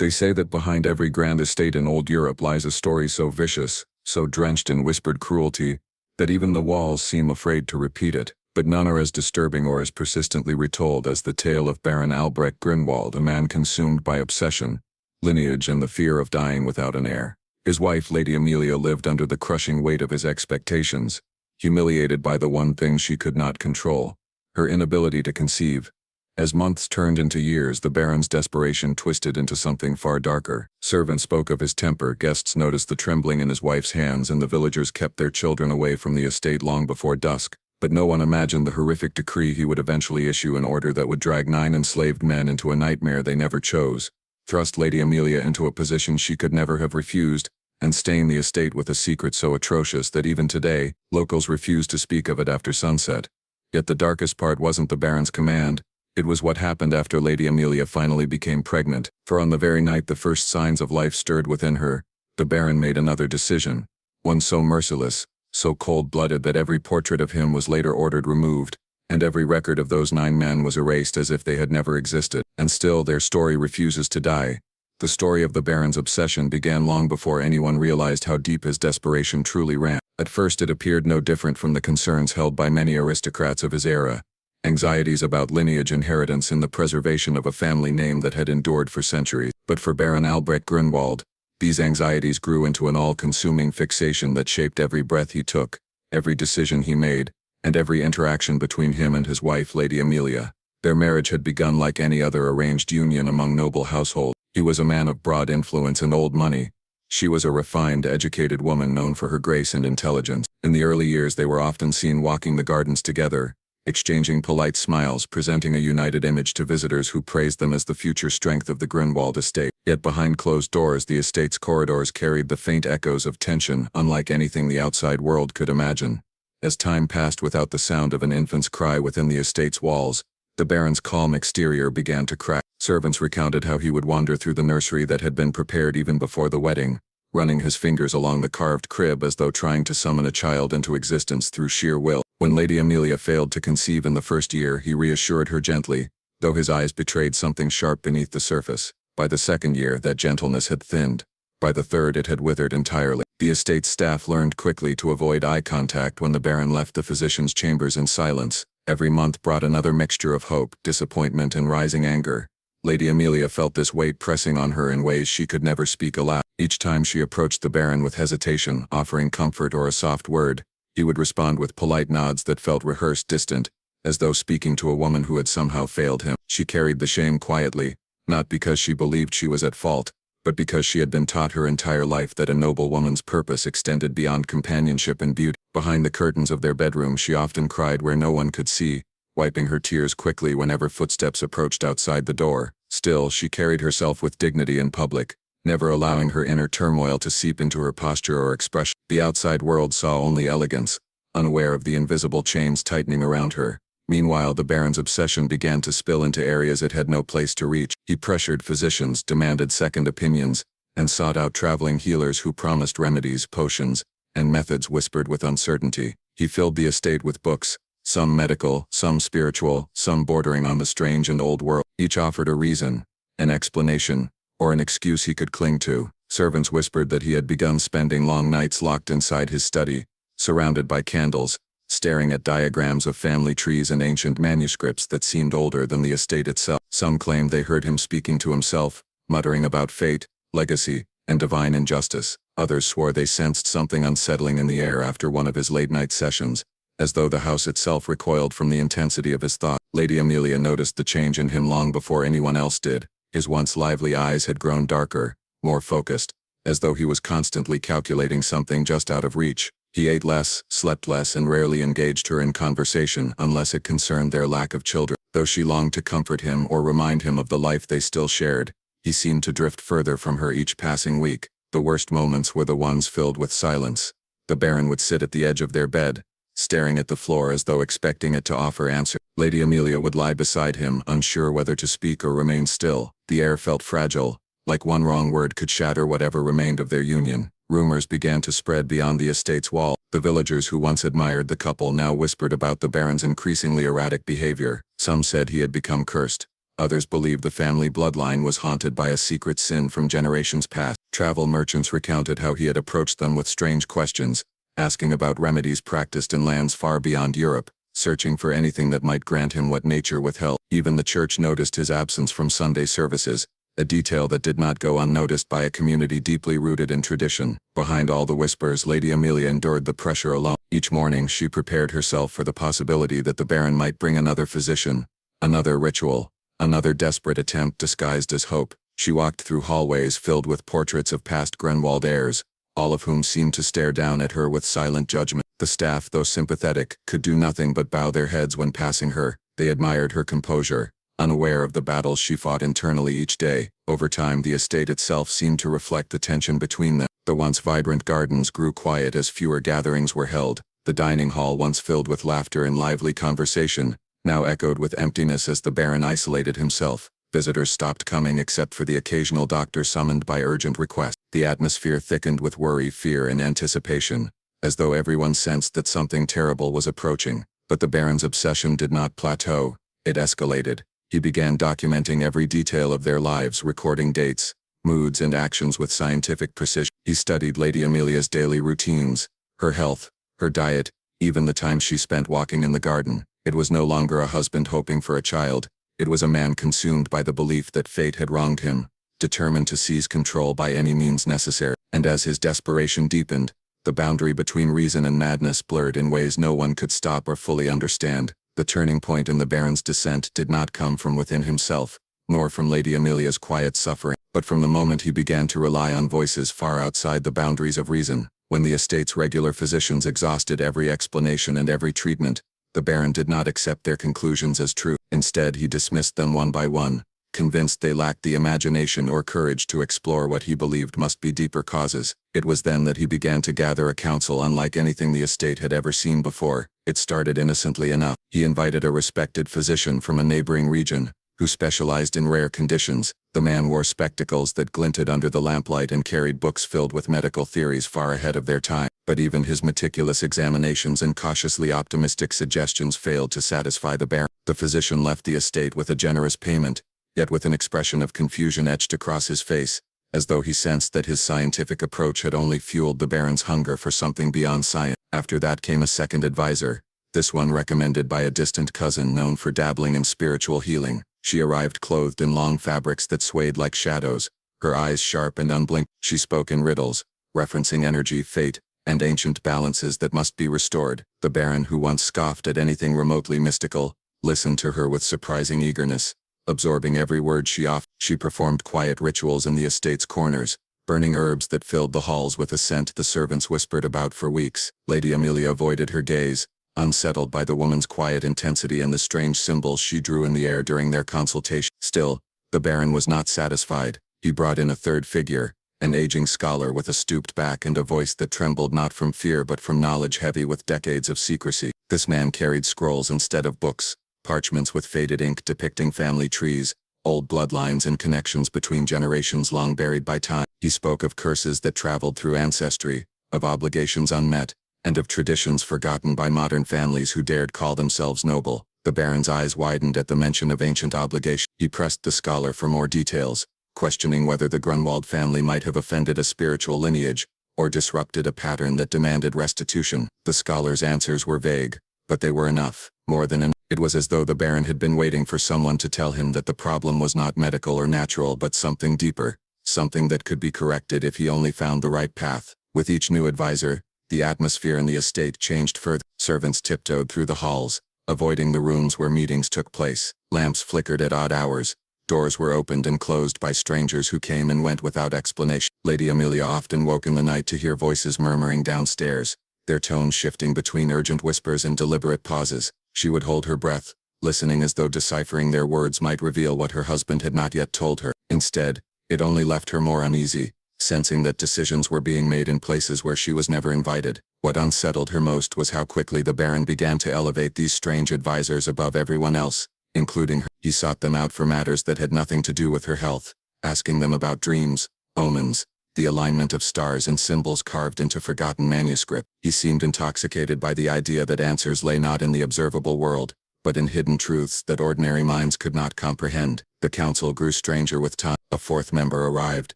They say that behind every grand estate in old Europe lies a story so vicious, so drenched in whispered cruelty, that even the walls seem afraid to repeat it. But none are as disturbing or as persistently retold as the tale of Baron Albrecht Grünwald, a man consumed by obsession, lineage and the fear of dying without an heir. His wife, Lady Amelia, lived under the crushing weight of his expectations, humiliated by the one thing she could not control, her inability to conceive. As months turned into years, the Baron's desperation twisted into something far darker. Servants spoke of his temper, guests noticed the trembling in his wife's hands, and the villagers kept their children away from the estate long before dusk. But no one imagined the horrific decree he would eventually issue, an order that would drag 9 enslaved men into a nightmare they never chose, thrust Lady Amelia into a position she could never have refused, and stain the estate with a secret so atrocious that even today, locals refuse to speak of it after sunset. Yet the darkest part wasn't the Baron's command. It was what happened after Lady Amelia finally became pregnant, for on the very night the first signs of life stirred within her, the Baron made another decision, one so merciless, so cold-blooded that every portrait of him was later ordered removed, and every record of those 9 men was erased as if they had never existed. And still their story refuses to die. The story of the Baron's obsession began long before anyone realized how deep his desperation truly ran. At first it appeared no different from the concerns held by many aristocrats of his era, anxieties about lineage inheritance and the preservation of a family name that had endured for centuries. But for Baron Albrecht Grünwald, these anxieties grew into an all-consuming fixation that shaped every breath he took, every decision he made, and every interaction between him and his wife, Lady Amelia. Their marriage had begun like any other arranged union among noble households. He was a man of broad influence and old money. She was a refined, educated woman known for her grace and intelligence. In the early years they were often seen walking the gardens together, exchanging polite smiles, presenting a united image to visitors who praised them as the future strength of the Grünwald estate. Yet behind closed doors the estate's corridors carried the faint echoes of tension, unlike anything the outside world could imagine. As time passed without the sound of an infant's cry within the estate's walls, the Baron's calm exterior began to crack. Servants recounted how he would wander through the nursery that had been prepared even before the wedding, running his fingers along the carved crib as though trying to summon a child into existence through sheer will. When Lady Amelia failed to conceive in the first year, he reassured her gently, though his eyes betrayed something sharp beneath the surface. By the second year, that gentleness had thinned. By the third, it had withered entirely. The estate's staff learned quickly to avoid eye contact when the Baron left the physician's chambers in silence. Every month brought another mixture of hope, disappointment, and rising anger. Lady Amelia felt this weight pressing on her in ways she could never speak aloud. Each time she approached the Baron with hesitation, offering comfort or a soft word, he would respond with polite nods that felt rehearsed, distant, as though speaking to a woman who had somehow failed him. She carried the shame quietly, not because she believed she was at fault, but because she had been taught her entire life that a noble woman's purpose extended beyond companionship and beauty. Behind the curtains of their bedroom she often cried where no one could see, wiping her tears quickly whenever footsteps approached outside the door. Still, she carried herself with dignity in public, never allowing her inner turmoil to seep into her posture or expression. The outside world saw only elegance, unaware of the invisible chains tightening around her. Meanwhile, the Baron's obsession began to spill into areas it had no place to reach. He pressured physicians, demanded second opinions, and sought out traveling healers who promised remedies, potions, and methods whispered with uncertainty. He filled the estate with books, some medical, some spiritual, some bordering on the strange and old world. Each offered a reason, an explanation, or an excuse he could cling to. Servants whispered that he had begun spending long nights locked inside his study, surrounded by candles, staring at diagrams of family trees and ancient manuscripts that seemed older than the estate itself. Some claimed they heard him speaking to himself, muttering about fate, legacy, and divine injustice. Others swore they sensed something unsettling in the air after one of his late-night sessions, as though the house itself recoiled from the intensity of his thought. Lady Amelia noticed the change in him long before anyone else did. His once lively eyes had grown darker, more focused, as though he was constantly calculating something just out of reach. He ate less, slept less, and rarely engaged her in conversation unless it concerned their lack of children. Though she longed to comfort him or remind him of the life they still shared, he seemed to drift further from her each passing week. The worst moments were the ones filled with silence. The Baron would sit at the edge of their bed, staring at the floor as though expecting it to offer answer. Lady Amelia would lie beside him, unsure whether to speak or remain still. The air felt fragile, like one wrong word could shatter whatever remained of their union. Rumors began to spread beyond the estate's wall. The villagers who once admired the couple now whispered about the Baron's increasingly erratic behavior. Some said he had become cursed. Others believed the family bloodline was haunted by a secret sin from generations past. Travel merchants recounted how he had approached them with strange questions, asking about remedies practiced in lands far beyond Europe, searching for anything that might grant him what nature withheld. Even the church noticed his absence from Sunday services, a detail that did not go unnoticed by a community deeply rooted in tradition. Behind all the whispers, Lady Amelia endured the pressure alone. Each morning she prepared herself for the possibility that the Baron might bring another physician, another ritual, another desperate attempt disguised as hope. She walked through hallways filled with portraits of past Grunwald heirs, all of whom seemed to stare down at her with silent judgment. The staff, though sympathetic, could do nothing but bow their heads when passing her. They admired her composure, unaware of the battles she fought internally each day. Over time, the estate itself seemed to reflect the tension between them. The once vibrant gardens grew quiet as fewer gatherings were held. The dining hall, once filled with laughter and lively conversation, now echoed with emptiness as the Baron isolated himself. Visitors stopped coming except for the occasional doctor summoned by urgent request. The atmosphere thickened with worry, fear, and anticipation, as though everyone sensed that something terrible was approaching. But the Baron's obsession did not plateau. It escalated. He began documenting every detail of their lives, recording dates, moods, and actions with scientific precision. He studied Lady Amelia's daily routines, her health, her diet, even the time she spent walking in the garden. It was no longer a husband hoping for a child. It was a man consumed by the belief that fate had wronged him, determined to seize control by any means necessary. And as his desperation deepened, the boundary between reason and madness blurred in ways no one could stop or fully understand. The turning point in the Baron's descent did not come from within himself, nor from Lady Amelia's quiet suffering, but from the moment he began to rely on voices far outside the boundaries of reason. When the estate's regular physicians exhausted every explanation and every treatment, the Baron did not accept their conclusions as true. Instead, he dismissed them one by one, convinced they lacked the imagination or courage to explore what he believed must be deeper causes. It was then that he began to gather a council unlike anything the estate had ever seen before. It started innocently enough. He invited a respected physician from a neighboring region, who specialized in rare conditions. The man wore spectacles that glinted under the lamplight and carried books filled with medical theories far ahead of their time. But even his meticulous examinations and cautiously optimistic suggestions failed to satisfy the Baron. The physician left the estate with a generous payment, yet with an expression of confusion etched across his face, as though he sensed that his scientific approach had only fueled the Baron's hunger for something beyond science. After that came a second advisor, this one recommended by a distant cousin known for dabbling in spiritual healing. She arrived clothed in long fabrics that swayed like shadows, her eyes sharp and unblinked. She spoke in riddles, referencing energy, fate, and ancient balances that must be restored. The Baron, who once scoffed at anything remotely mystical, listened to her with surprising eagerness, absorbing every word she offered. She performed quiet rituals in the estate's corners, burning herbs that filled the halls with a scent the servants whispered about for weeks. Lady Amelia avoided her gaze, unsettled by the woman's quiet intensity and the strange symbols she drew in the air during their consultation. Still, the Baron was not satisfied. He brought in a third figure, an aging scholar with a stooped back and a voice that trembled not from fear but from knowledge heavy with decades of secrecy. This man carried scrolls instead of books, parchments with faded ink depicting family trees, old bloodlines and connections between generations long buried by time. He spoke of curses that traveled through ancestry, of obligations unmet, and of traditions forgotten by modern families who dared call themselves noble. The Baron's eyes widened at the mention of ancient obligation. He pressed the scholar for more details, questioning whether the Grunwald family might have offended a spiritual lineage, or disrupted a pattern that demanded restitution. The scholar's answers were vague, but they were enough, more than enough. It was as though the Baron had been waiting for someone to tell him that the problem was not medical or natural but something deeper, something that could be corrected if he only found the right path. With each new advisor, the atmosphere in the estate changed further. Servants tiptoed through the halls, avoiding the rooms where meetings took place. Lamps flickered at odd hours. Doors were opened and closed by strangers who came and went without explanation. Lady Amelia often woke in the night to hear voices murmuring downstairs, their tones shifting between urgent whispers and deliberate pauses. She would hold her breath, listening as though deciphering their words might reveal what her husband had not yet told her. Instead, it only left her more uneasy, sensing that decisions were being made in places where she was never invited. What unsettled her most was how quickly the Baron began to elevate these strange advisors above everyone else, including her. He sought them out for matters that had nothing to do with her health, asking them about dreams, omens, the alignment of stars and symbols carved into forgotten manuscript. He seemed intoxicated by the idea that answers lay not in the observable world, but in hidden truths that ordinary minds could not comprehend. The council grew stranger with time. A fourth member arrived,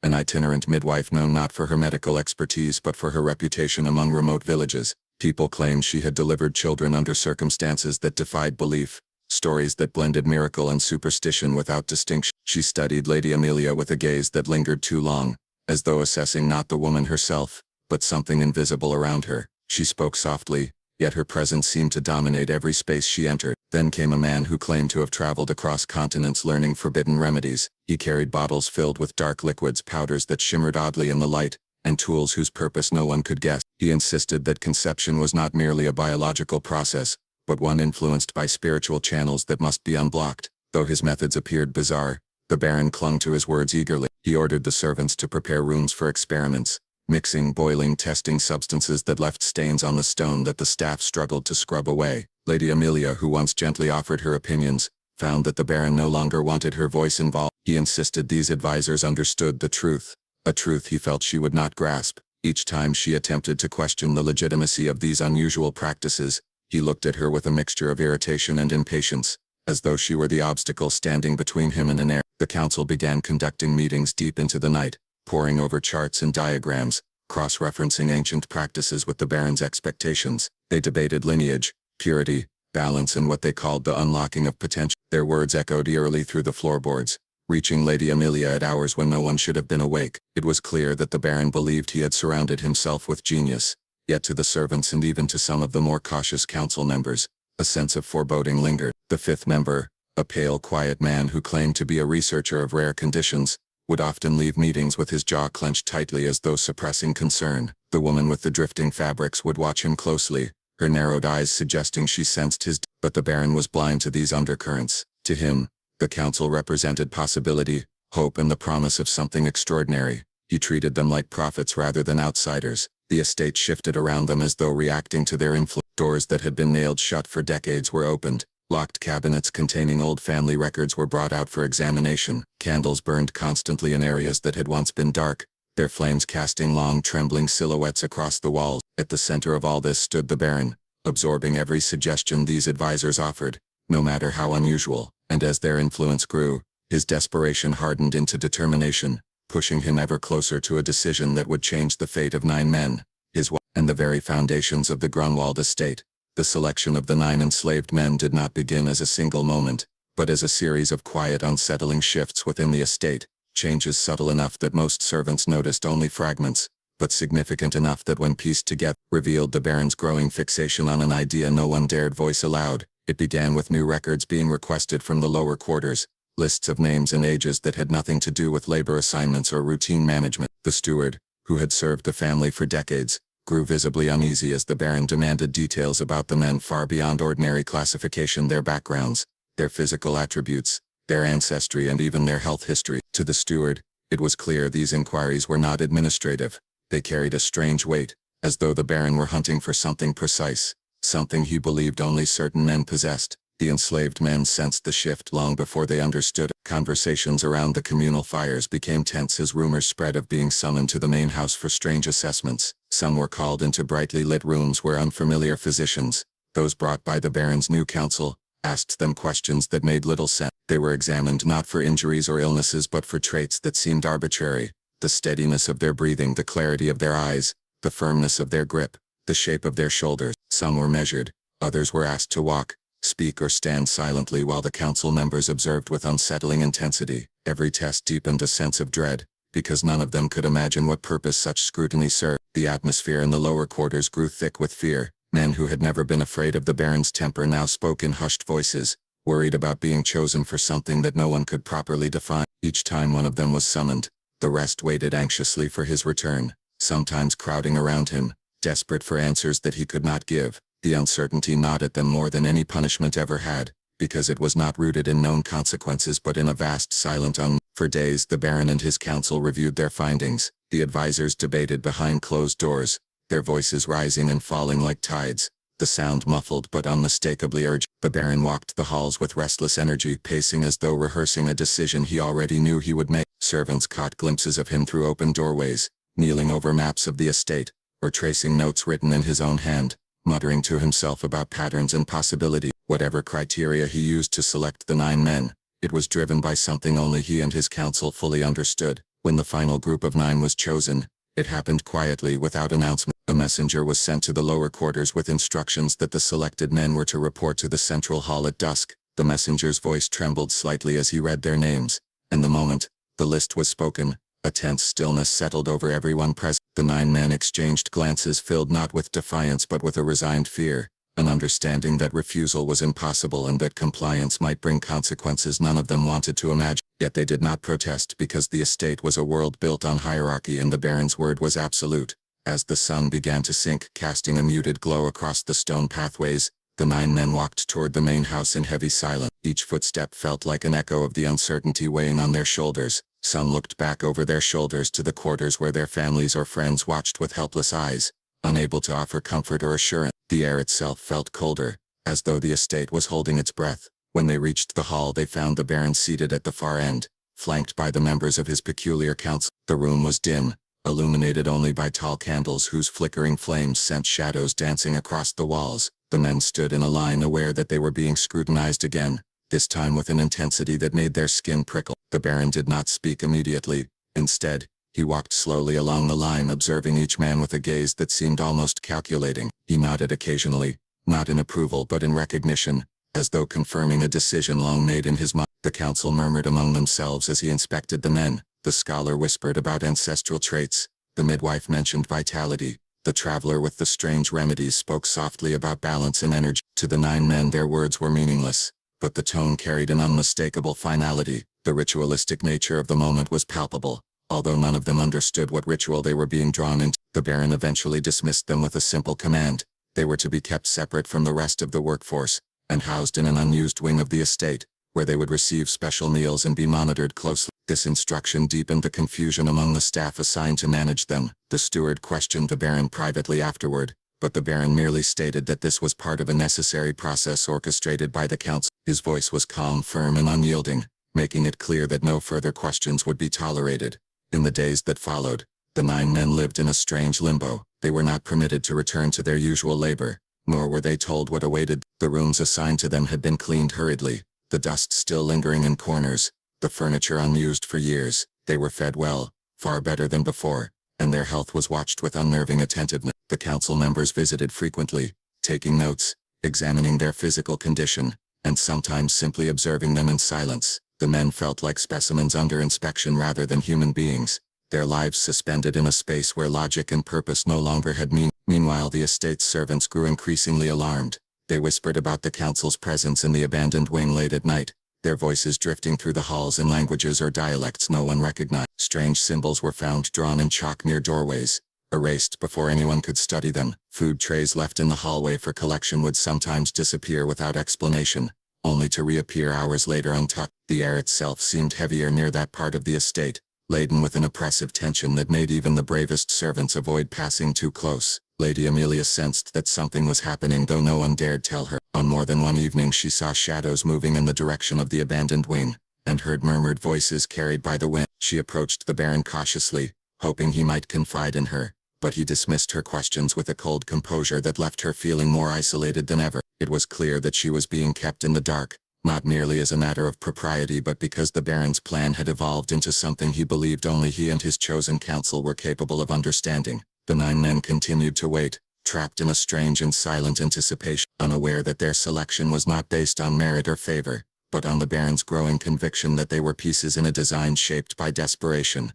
an itinerant midwife known not for her medical expertise but for her reputation among remote villages. People claimed she had delivered children under circumstances that defied belief, stories that blended miracle and superstition without distinction. She studied Lady Amelia with a gaze that lingered too long, as though assessing not the woman herself, but something invisible around her. She spoke softly, yet her presence seemed to dominate every space she entered. Then came a man who claimed to have traveled across continents learning forbidden remedies. He carried bottles filled with dark liquids, powders that shimmered oddly in the light, and tools whose purpose no one could guess. He insisted that conception was not merely a biological process, but one influenced by spiritual channels that must be unblocked. Though his methods appeared bizarre, the Baron clung to his words eagerly. He ordered the servants to prepare rooms for experiments, mixing, boiling, testing substances that left stains on the stone that the staff struggled to scrub away. Lady Amelia, who once gently offered her opinions, found that the Baron no longer wanted her voice involved. He insisted these advisors understood the truth, a truth he felt she would not grasp. Each time she attempted to question the legitimacy of these unusual practices, he looked at her with a mixture of irritation and impatience, as though she were the obstacle standing between him and an heir. The council began conducting meetings deep into the night, poring over charts and diagrams, cross-referencing ancient practices with the Baron's expectations. They debated lineage, purity, balance, and what they called the unlocking of potential. Their words echoed eerily through the floorboards, reaching Lady Amelia at hours when no one should have been awake. It was clear that the Baron believed he had surrounded himself with genius, yet to the servants and even to some of the more cautious council members, a sense of foreboding lingered. The fifth member, a pale, quiet man who claimed to be a researcher of rare conditions, would often leave meetings with his jaw clenched tightly as though suppressing concern. The woman with the drifting fabrics would watch him closely, her narrowed eyes suggesting she sensed his. But the Baron was blind to these undercurrents. To him, the council represented possibility, hope, and the promise of something extraordinary. He treated them like prophets rather than outsiders. The estate shifted around them as though reacting to their influence. Doors that had been nailed shut for decades were opened. Locked cabinets containing old family records were brought out for examination. Candles burned constantly in areas that had once been dark, their flames casting long, trembling silhouettes across the walls. At the center of all this stood the Baron, absorbing every suggestion these advisors offered, no matter how unusual. And as their influence grew, his desperation hardened into determination, pushing him ever closer to a decision that would change the fate of 9 men, his wife, and the very foundations of the Grunwald estate. The selection of the 9 enslaved men did not begin as a single moment, but as a series of quiet, unsettling shifts within the estate, changes subtle enough that most servants noticed only fragments, but significant enough that when pieced together, revealed the Baron's growing fixation on an idea no one dared voice aloud. It began with new records being requested from the lower quarters, lists of names and ages that had nothing to do with labor assignments or routine management. The steward, who had served the family for decades, grew visibly uneasy as the Baron demanded details about the men far beyond ordinary classification, their backgrounds, their physical attributes, their ancestry, and even their health history. To the steward, it was clear these inquiries were not administrative. They carried a strange weight, as though the Baron were hunting for something precise, something he believed only certain men possessed. The enslaved men sensed the shift long before they understood. Conversations around the communal fires became tense as rumors spread of being summoned to the main house for strange assessments. Some were called into brightly lit rooms where unfamiliar physicians, those brought by the Baron's new council, asked them questions that made little sense. They were examined not for injuries or illnesses but for traits that seemed arbitrary: the steadiness of their breathing, the clarity of their eyes, the firmness of their grip, the shape of their shoulders. Some were measured, others were asked to walk, speak, or stand silently while the council members observed with unsettling intensity. Every test deepened a sense of dread, because none of them could imagine what purpose such scrutiny served. The atmosphere in the lower quarters grew thick with fear. Men who had never been afraid of the Baron's temper now spoke in hushed voices, worried about being chosen for something that no one could properly define. Each time one of them was summoned, the rest waited anxiously for his return, sometimes crowding around him, desperate for answers that he could not give. The uncertainty gnawed at them more than any punishment ever had, because it was not rooted in known consequences but in a vast silent unknown. For days the Baron and his council reviewed their findings. The advisors debated behind closed doors, their voices rising and falling like tides, the sound muffled but unmistakably urgent. The Baron walked the halls with restless energy, pacing as though rehearsing a decision he already knew he would make. Servants caught glimpses of him through open doorways, kneeling over maps of the estate, or tracing notes written in his own hand, muttering to himself about patterns and possibility. Whatever criteria he used to select the 9 men, it was driven by something only he and his council fully understood. When the final group of 9 was chosen, it happened quietly without announcement. A messenger was sent to the lower quarters with instructions that the selected men were to report to the central hall at dusk. The messenger's voice trembled slightly as he read their names, and the moment the list was spoken, a tense stillness settled over everyone present. The 9 men exchanged glances filled not with defiance but with a resigned fear, an understanding that refusal was impossible and that compliance might bring consequences none of them wanted to imagine. Yet they did not protest because the estate was a world built on hierarchy and the Baron's word was absolute. As the sun began to sink, casting a muted glow across the stone pathways, the 9 men walked toward the main house in heavy silence. Each footstep felt like an echo of the uncertainty weighing on their shoulders. Some looked back over their shoulders to the quarters where their families or friends watched with helpless eyes, unable to offer comfort or assurance. The air itself felt colder, as though the estate was holding its breath. When they reached the hall, they found the Baron seated at the far end, flanked by the members of his peculiar council. The room was dim, illuminated only by tall candles whose flickering flames sent shadows dancing across the walls. The men stood in a line, aware that they were being scrutinized again, this time with an intensity that made their skin prickle. The Baron did not speak immediately. Instead, he walked slowly along the line, observing each man with a gaze that seemed almost calculating. He nodded occasionally, not in approval but in recognition, as though confirming a decision long made in his mind. The council murmured among themselves as he inspected the men. The scholar whispered about ancestral traits. The midwife mentioned vitality. The traveler with the strange remedies spoke softly about balance and energy. To the 9 men their words were meaningless, but the tone carried an unmistakable finality. The ritualistic nature of the moment was palpable. Although none of them understood what ritual they were being drawn into, the Baron eventually dismissed them with a simple command. They were to be kept separate from the rest of the workforce, and housed in an unused wing of the estate, where they would receive special meals and be monitored closely. This instruction deepened the confusion among the staff assigned to manage them. The steward questioned the Baron privately afterward, but the Baron merely stated that this was part of a necessary process orchestrated by the council. His voice was calm, firm, and unyielding, making it clear that no further questions would be tolerated. In the days that followed, the 9 men lived in a strange limbo. They were not permitted to return to their usual labor, nor were they told what awaited. The rooms assigned to them had been cleaned hurriedly, the dust still lingering in corners, the furniture unused for years. They were fed well, far better than before, and their health was watched with unnerving attentiveness. The council members visited frequently, taking notes, examining their physical condition, and sometimes simply observing them in silence. The men felt like specimens under inspection rather than human beings, their lives suspended in a space where logic and purpose no longer had meaning. Meanwhile, the estate's servants grew increasingly alarmed. They whispered about the council's presence in the abandoned wing late at night, their voices drifting through the halls in languages or dialects no one recognized. Strange symbols were found drawn in chalk near doorways, erased before anyone could study them. Food trays left in the hallway for collection would sometimes disappear without explanation, only to reappear hours later untouched. The air itself seemed heavier near that part of the estate, laden with an oppressive tension that made even the bravest servants avoid passing too close. Lady Amelia sensed that something was happening, though no one dared tell her. On more than one evening she saw shadows moving in the direction of the abandoned wing, and heard murmured voices carried by the wind. She approached the Baron cautiously, hoping he might confide in her, but he dismissed her questions with a cold composure that left her feeling more isolated than ever. It was clear that she was being kept in the dark, not merely as a matter of propriety but because the Baron's plan had evolved into something he believed only he and his chosen council were capable of understanding. The 9 men continued to wait, trapped in a strange and silent anticipation, unaware that their selection was not based on merit or favor, but on the Baron's growing conviction that they were pieces in a design shaped by desperation.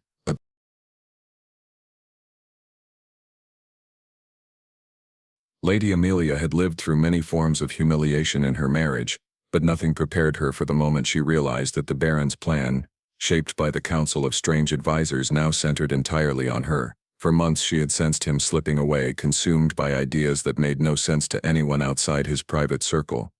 Lady Amelia had lived through many forms of humiliation in her marriage, but nothing prepared her for the moment she realized that the Baron's plan, shaped by the council of strange advisors, now centered entirely on her. For months she had sensed him slipping away, consumed by ideas that made no sense to anyone outside his private circle.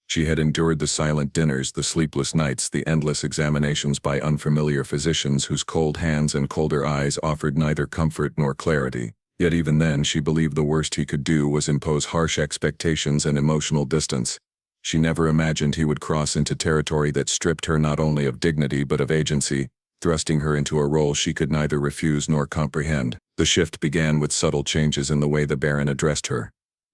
She had endured the silent dinners, the sleepless nights, the endless examinations by unfamiliar physicians whose cold hands and colder eyes offered neither comfort nor clarity. Yet even then she believed the worst he could do was impose harsh expectations and emotional distance. She never imagined he would cross into territory that stripped her not only of dignity but of agency, thrusting her into a role she could neither refuse nor comprehend. The shift began with subtle changes in the way the Baron addressed her.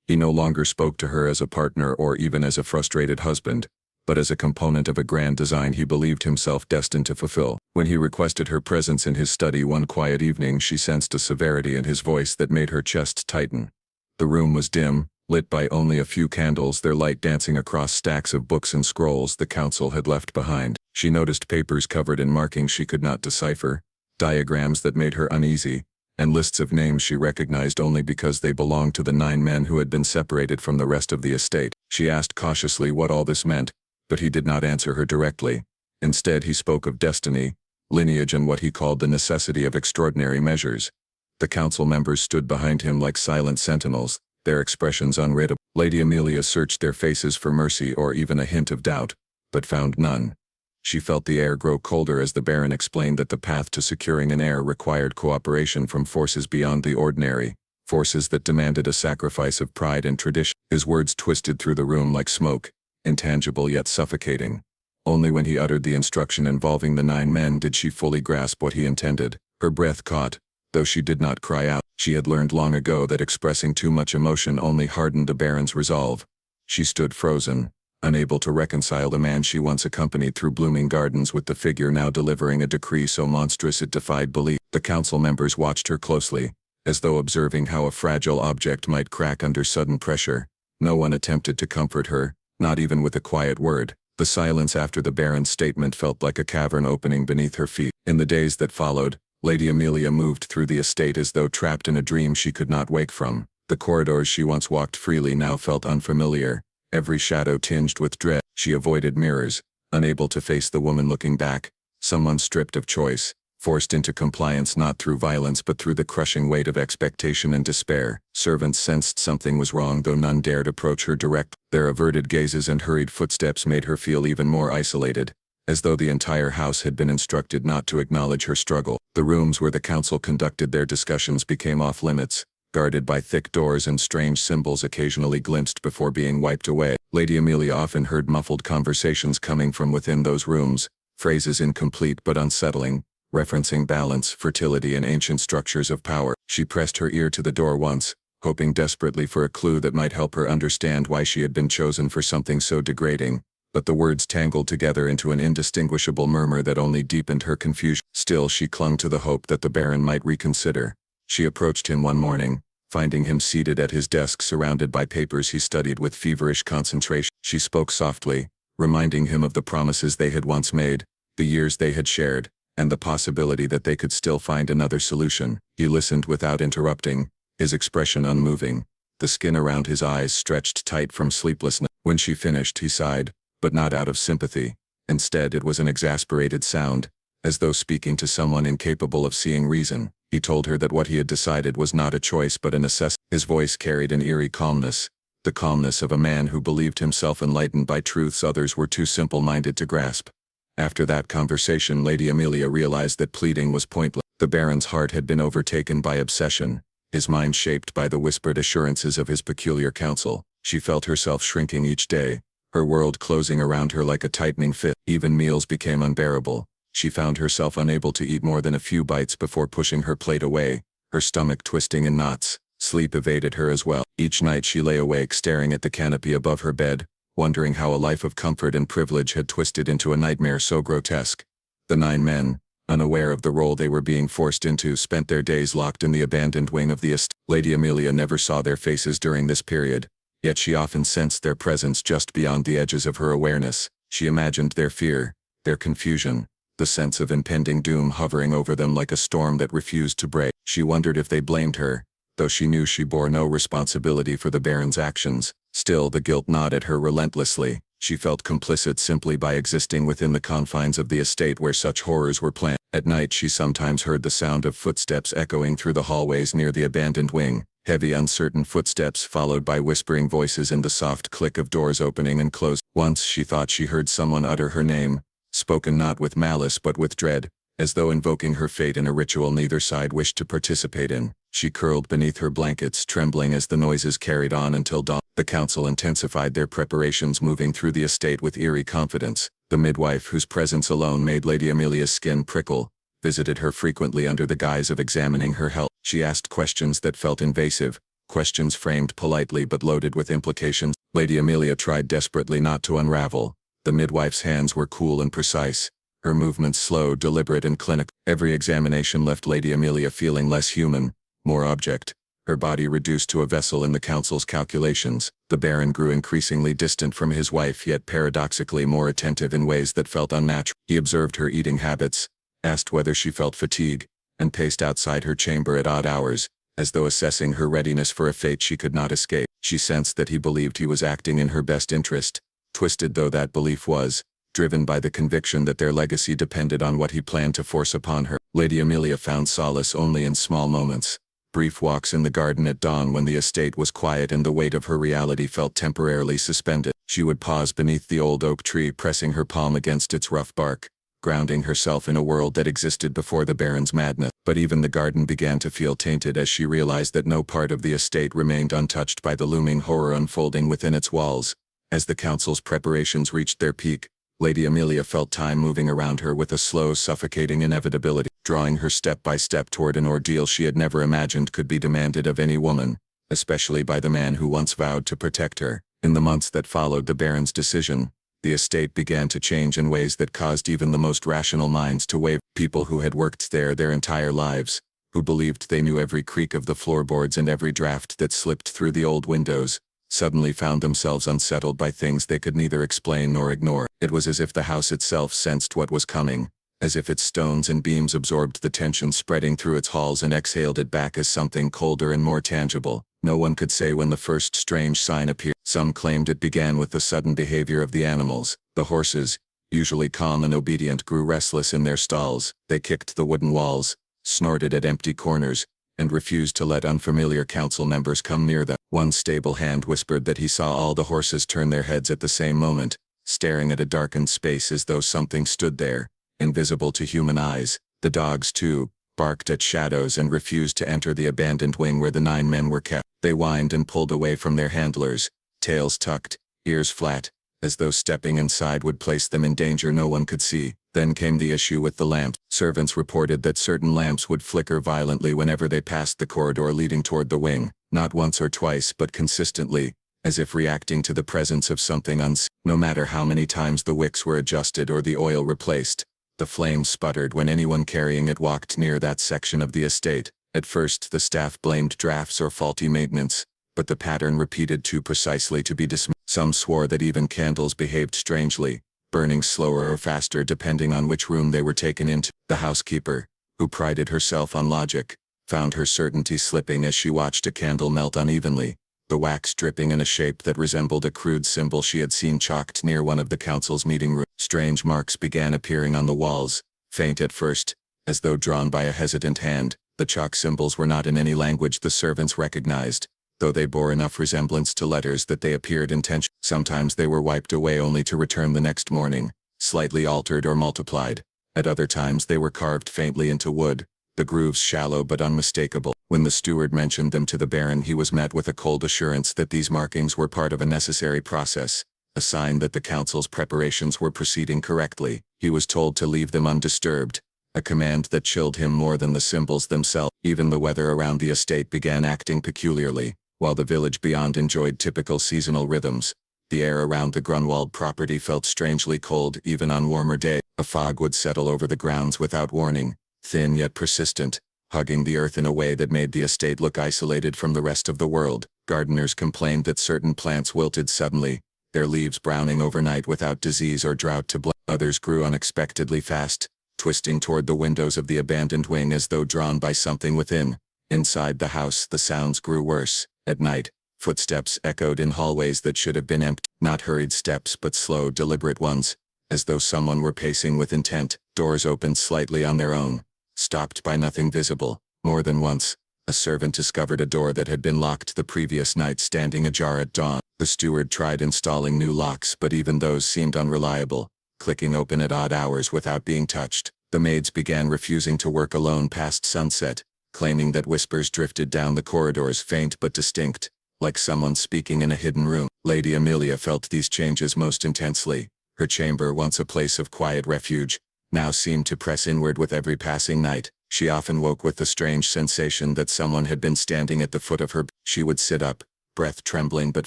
He no longer spoke to her as a partner or even as a frustrated husband, but as a component of a grand design he believed himself destined to fulfill. When he requested her presence in his study one quiet evening, she sensed a severity in his voice that made her chest tighten. The room was dim, lit by only a few candles, their light dancing across stacks of books and scrolls the council had left behind. She noticed papers covered in markings she could not decipher, diagrams that made her uneasy, and lists of names she recognized only because they belonged to the 9 men who had been separated from the rest of the estate. She asked cautiously what all this meant, but he did not answer her directly. Instead he spoke of destiny, lineage and what he called the necessity of extraordinary measures. The council members stood behind him like silent sentinels, their expressions unreadable. Lady Amelia searched their faces for mercy or even a hint of doubt, but found none. She felt the air grow colder as the Baron explained that the path to securing an heir required cooperation from forces beyond the ordinary, forces that demanded a sacrifice of pride and tradition. His words twisted through the room like smoke, intangible yet suffocating. Only when he uttered the instruction involving the 9 men did she fully grasp what he intended. Her breath caught, though she did not cry out. She had learned long ago that expressing too much emotion only hardened the Baron's resolve. She stood frozen, unable to reconcile the man she once accompanied through blooming gardens with the figure now delivering a decree so monstrous it defied belief. The council members watched her closely, as though observing how a fragile object might crack under sudden pressure. No one attempted to comfort her, not even with a quiet word. The silence after the Baron's statement felt like a cavern opening beneath her feet. In the days that followed, Lady Amelia moved through the estate as though trapped in a dream she could not wake from. The corridors she once walked freely now felt unfamiliar, every shadow tinged with dread. She avoided mirrors, unable to face the woman looking back, someone stripped of choice, forced into compliance not through violence but through the crushing weight of expectation and despair. Servants sensed something was wrong, though none dared approach her directly. Their averted gazes and hurried footsteps made her feel even more isolated, as though the entire house had been instructed not to acknowledge her struggle. The rooms where the council conducted their discussions became off-limits, guarded by thick doors and strange symbols occasionally glimpsed before being wiped away. Lady Amelia often heard muffled conversations coming from within those rooms, phrases incomplete but unsettling, referencing balance, fertility and ancient structures of power. She pressed her ear to the door once, hoping desperately for a clue that might help her understand why she had been chosen for something so degrading, but the words tangled together into an indistinguishable murmur that only deepened her confusion. Still she clung to the hope that the Baron might reconsider. She approached him one morning, finding him seated at his desk surrounded by papers he studied with feverish concentration. She spoke softly, reminding him of the promises they had once made, the years they had shared, and the possibility that they could still find another solution. He listened without interrupting, his expression unmoving, the skin around his eyes stretched tight from sleeplessness. When she finished, he sighed, but not out of sympathy. Instead, it was an exasperated sound, as though speaking to someone incapable of seeing reason. He told her that what he had decided was not a choice but a necessity. His voice carried an eerie calmness, the calmness of a man who believed himself enlightened by truths others were too simple-minded to grasp. After that conversation, Lady Amelia realized that pleading was pointless. The Baron's heart had been overtaken by obsession, his mind shaped by the whispered assurances of his peculiar counsel. She felt herself shrinking each day, her world closing around her like a tightening fist. Even meals became unbearable. She found herself unable to eat more than a few bites before pushing her plate away, her stomach twisting in knots. Sleep evaded her as well. Each night she lay awake staring at the canopy above her bed, wondering how a life of comfort and privilege had twisted into a nightmare so grotesque. The 9 men, unaware of the role they were being forced into, spent their days locked in the abandoned wing of the estate. Lady Amelia never saw their faces during this period, yet she often sensed their presence just beyond the edges of her awareness. She imagined their fear, their confusion, the sense of impending doom hovering over them like a storm that refused to break. She wondered if they blamed her, though she knew she bore no responsibility for the Baron's actions. Still, the guilt gnawed at her relentlessly. She felt complicit simply by existing within the confines of the estate where such horrors were planned. At night she sometimes heard the sound of footsteps echoing through the hallways near the abandoned wing, heavy uncertain footsteps followed by whispering voices and the soft click of doors opening and closing. Once she thought she heard someone utter her name, spoken not with malice but with dread, as though invoking her fate in a ritual neither side wished to participate in. She curled beneath her blankets, trembling as the noises carried on until dawn. The council intensified their preparations, moving through the estate with eerie confidence. The midwife, whose presence alone made Lady Amelia's skin prickle, visited her frequently under the guise of examining her health. She asked questions that felt invasive, questions framed politely but loaded with implications. Lady Amelia tried desperately not to unravel. The midwife's hands were cool and precise, her movements slow, deliberate and clinical. Every examination left Lady Amelia feeling less human, more object, her body reduced to a vessel in the council's calculations. The Baron grew increasingly distant from his wife, yet paradoxically more attentive in ways that felt unnatural. He observed her eating habits, asked whether she felt fatigue, and paced outside her chamber at odd hours, as though assessing her readiness for a fate she could not escape. She sensed that he believed he was acting in her best interest, twisted though that belief was, driven by the conviction that their legacy depended on what he planned to force upon her. Lady Amelia found solace only in small moments. Brief walks in the garden at dawn when the estate was quiet and the weight of her reality felt temporarily suspended. She would pause beneath the old oak tree, pressing her palm against its rough bark, grounding herself in a world that existed before the Baron's madness. But even the garden began to feel tainted as she realized that no part of the estate remained untouched by the looming horror unfolding within its walls. As the council's preparations reached their peak, Lady Amelia felt time moving around her with a slow, suffocating inevitability, drawing her step by step toward an ordeal she had never imagined could be demanded of any woman, especially by the man who once vowed to protect her. In the months that followed the Baron's decision, the estate began to change in ways that caused even the most rational minds to waver. People who had worked there their entire lives, who believed they knew every creak of the floorboards and every draft that slipped through the old windows, suddenly found themselves unsettled by things they could neither explain nor ignore. It was as if the house itself sensed what was coming, as if its stones and beams absorbed the tension spreading through its halls and exhaled it back as something colder and more tangible. No one could say when the first strange sign appeared. Some claimed it began with the sudden behavior of the animals. The horses, usually calm and obedient, grew restless in their stalls. They kicked the wooden walls, snorted at empty corners, and refused to let unfamiliar council members come near them. One stable hand whispered that he saw all the horses turn their heads at the same moment, staring at a darkened space as though something stood there, invisible to human eyes. The dogs, too, barked at shadows and refused to enter the abandoned wing where the 9 men were kept. They whined and pulled away from their handlers, tails tucked, ears flat, as though stepping inside would place them in danger no one could see. Then came the issue with the lamps. Servants reported that certain lamps would flicker violently whenever they passed the corridor leading toward the wing, not once or twice but consistently, as if reacting to the presence of something unseen. No matter how many times the wicks were adjusted or the oil replaced, the flame sputtered when anyone carrying it walked near that section of the estate. At first the staff blamed drafts or faulty maintenance, but the pattern repeated too precisely to be dismissed. Some swore that even candles behaved strangely, burning slower or faster depending on which room they were taken into. The housekeeper, who prided herself on logic, found her certainty slipping as she watched a candle melt unevenly, the wax dripping in a shape that resembled a crude symbol she had seen chalked near one of the council's meeting rooms. Strange marks began appearing on the walls, faint at first, as though drawn by a hesitant hand. The chalk symbols were not in any language the servants recognized, though they bore enough resemblance to letters that they appeared intentional. Sometimes they were wiped away only to return the next morning, slightly altered or multiplied. At other times they were carved faintly into wood, the grooves shallow but unmistakable. When the steward mentioned them to the Baron, he was met with a cold assurance that these markings were part of a necessary process, a sign that the council's preparations were proceeding correctly. He was told to leave them undisturbed, a command that chilled him more than the symbols themselves. Even the weather around the estate began acting peculiarly. While the village beyond enjoyed typical seasonal rhythms, the air around the Grunwald property felt strangely cold even on warmer days. A fog would settle over the grounds without warning, thin yet persistent, hugging the earth in a way that made the estate look isolated from the rest of the world. Gardeners complained that certain plants wilted suddenly, their leaves browning overnight without disease or drought to blame. Others grew unexpectedly fast, twisting toward the windows of the abandoned wing as though drawn by something within. Inside the house the sounds grew worse. At night, footsteps echoed in hallways that should have been empty. Not hurried steps but slow, deliberate ones, as though someone were pacing with intent. Doors opened slightly on their own, stopped by nothing visible. More than once, a servant discovered a door that had been locked the previous night standing ajar at dawn. The steward tried installing new locks, but even those seemed unreliable, clicking open at odd hours without being touched. The maids began refusing to work alone past sunset, claiming that whispers drifted down the corridors, faint but distinct, like someone speaking in a hidden room. Lady Amelia felt these changes most intensely. Her chamber, once a place of quiet refuge, now seemed to press inward with every passing night. She often woke with the strange sensation that someone had been standing at the foot of her. She would sit up, breath trembling, but